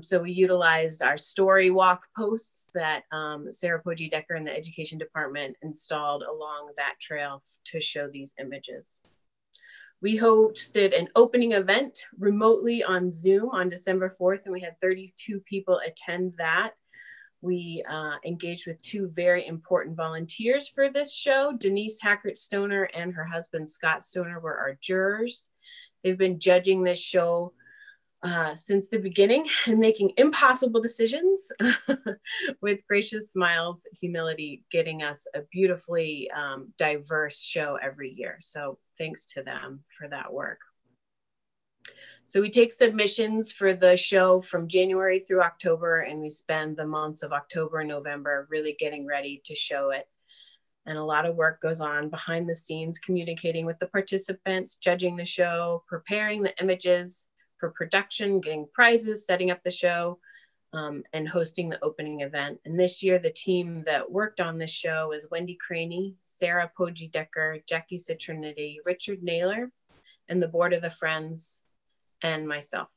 so we utilized our story walk posts that Sarah Poggi-Decker in the Education Department installed along that trail to show these images. We hosted an opening event remotely on Zoom on December 4th, and we had 32 people attend that. We engaged with two very important volunteers for this show. Denise Hackert-Stoner and her husband, Scott Stoner, were our jurors. They've been judging this show since the beginning and making impossible decisions with gracious smiles, humility, getting us a beautifully diverse show every year. So thanks to them for that work. So we take submissions for the show from January through October, and we spend the months of October and November really getting ready to show it. And a lot of work goes on behind the scenes, communicating with the participants, judging the show, preparing the images for production, getting prizes, setting up the show, and hosting the opening event. And this year, the team that worked on this show is Wendy Craney, Sarah Poggi-Decker, Jackie Citronity, Richard Naylor, and the board of the Friends, and myself.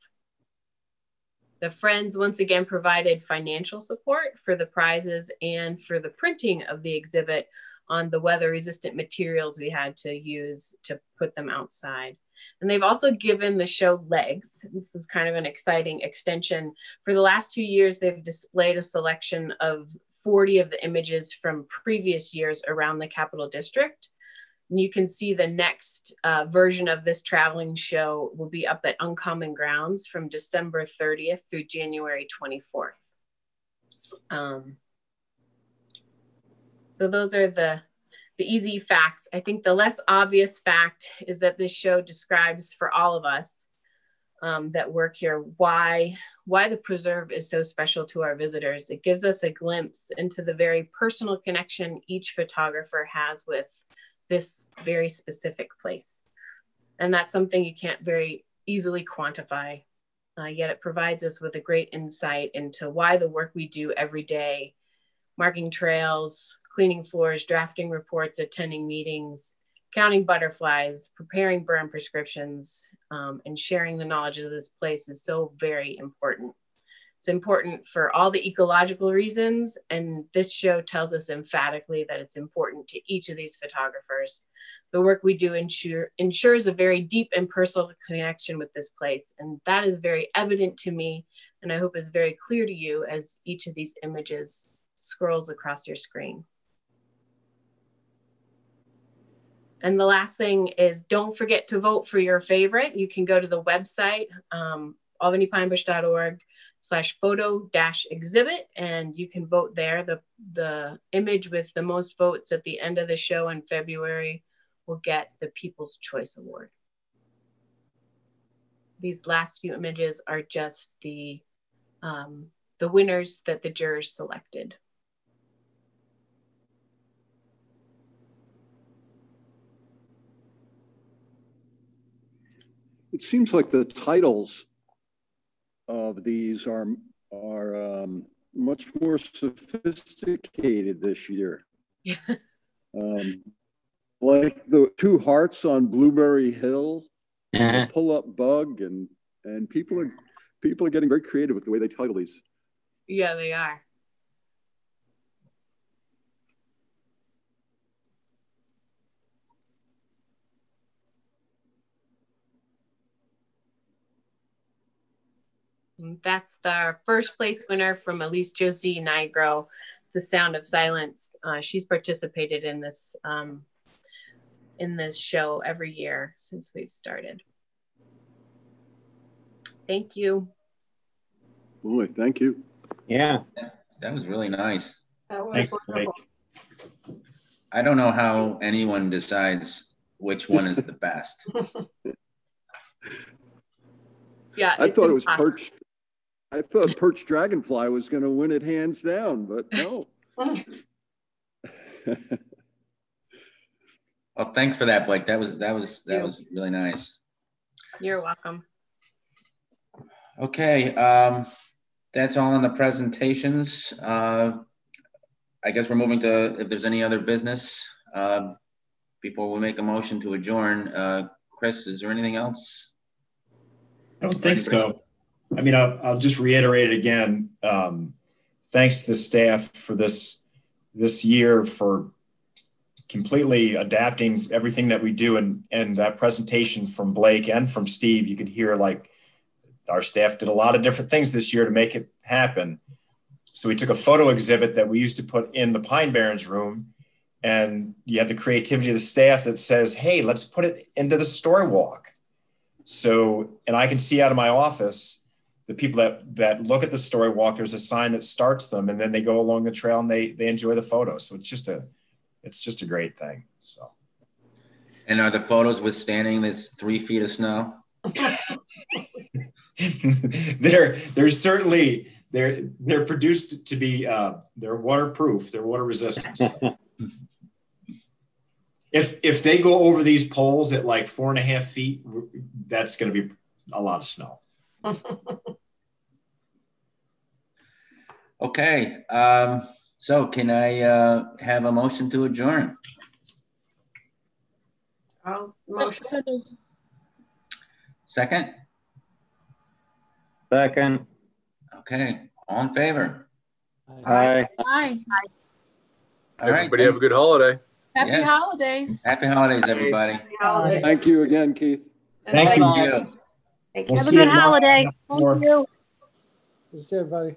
The Friends once again provided financial support for the prizes and for the printing of the exhibit on the weather resistant materials we had to use to put them outside. And they've also given the show legs. This is kind of an exciting extension. For the last 2 years, they've displayed a selection of 40 of the images from previous years around the Capital District. And you can see the next version of this traveling show will be up at Uncommon Grounds from December 30th through January 24th. So those are the easy facts. I think the less obvious fact is that this show describes for all of us that work here why the preserve is so special to our visitors. It gives us a glimpse into the very personal connection each photographer has with this very specific place. And that's something you can't very easily quantify, yet it provides us with a great insight into why the work we do every day, marking trails, cleaning floors, drafting reports, attending meetings, counting butterflies, preparing burn prescriptions, and sharing the knowledge of this place is so very important. It's important for all the ecological reasons, and this show tells us emphatically that it's important to each of these photographers. The work we do ensures a very deep and personal connection with this place, and that is very evident to me, and I hope is very clear to you as each of these images scrolls across your screen. And the last thing is, don't forget to vote for your favorite. You can go to the website, albanypinebrush.org/photo-exhibit, and you can vote there. The image with the most votes at the end of the show in February will get the People's Choice Award. These last few images are just the winners that the jurors selected. It seems like the titles of these are much more sophisticated this year. Yeah. Like the two hearts on Blueberry Hill, Uh-huh. the pull-up bug, and people are getting very creative with the way they title these. Yeah, they are. That's the first place winner from Elise Josie Nigro, The Sound of Silence. She's participated in this show every year since we've started. Thank you. Boy, thank you. Yeah. That was really nice. That was wonderful. I don't know how anyone decides which one is the best. Yeah, I thought it was Perch. I thought Perch Dragonfly was going to win it hands down, but no. Well, thanks for that, Blake. That was really nice. You're welcome. Okay, that's all on the presentations. I I guess we're moving to, if there's any other business before we make a motion to adjourn. Chris, is there anything else? I don't think so. I mean, I'll just reiterate it again. Thanks to the staff for this year for completely adapting everything that we do, and that presentation from Blake and from Steve, you could hear like our staff did a lot of different things this year to make it happen. So we took a photo exhibit that we used to put in the Pine Barrens room, and you have the creativity of the staff that says, hey, let's put it into the story walk. So, and I can see out of my office, the people that look at the story walk, there's a sign that starts them, and then they go along the trail and they enjoy the photos. So it's just a great thing. So. And are the photos withstanding this 3 feet of snow? They're certainly, they're produced to be, they're waterproof, they're water resistant. So. If they go over these poles at like 4.5 feet, that's going to be a lot of snow. Okay. So can I have a motion to adjourn? Motion. Second? Second. Okay. All in favor? Aye. Aye. All right. Everybody have a good holiday. Happy holidays. Happy holidays, everybody. Happy holidays. Thank you again, Keith. Thank you. Thank you. We'll Have a see you good tomorrow. holiday. Thank you. See everybody.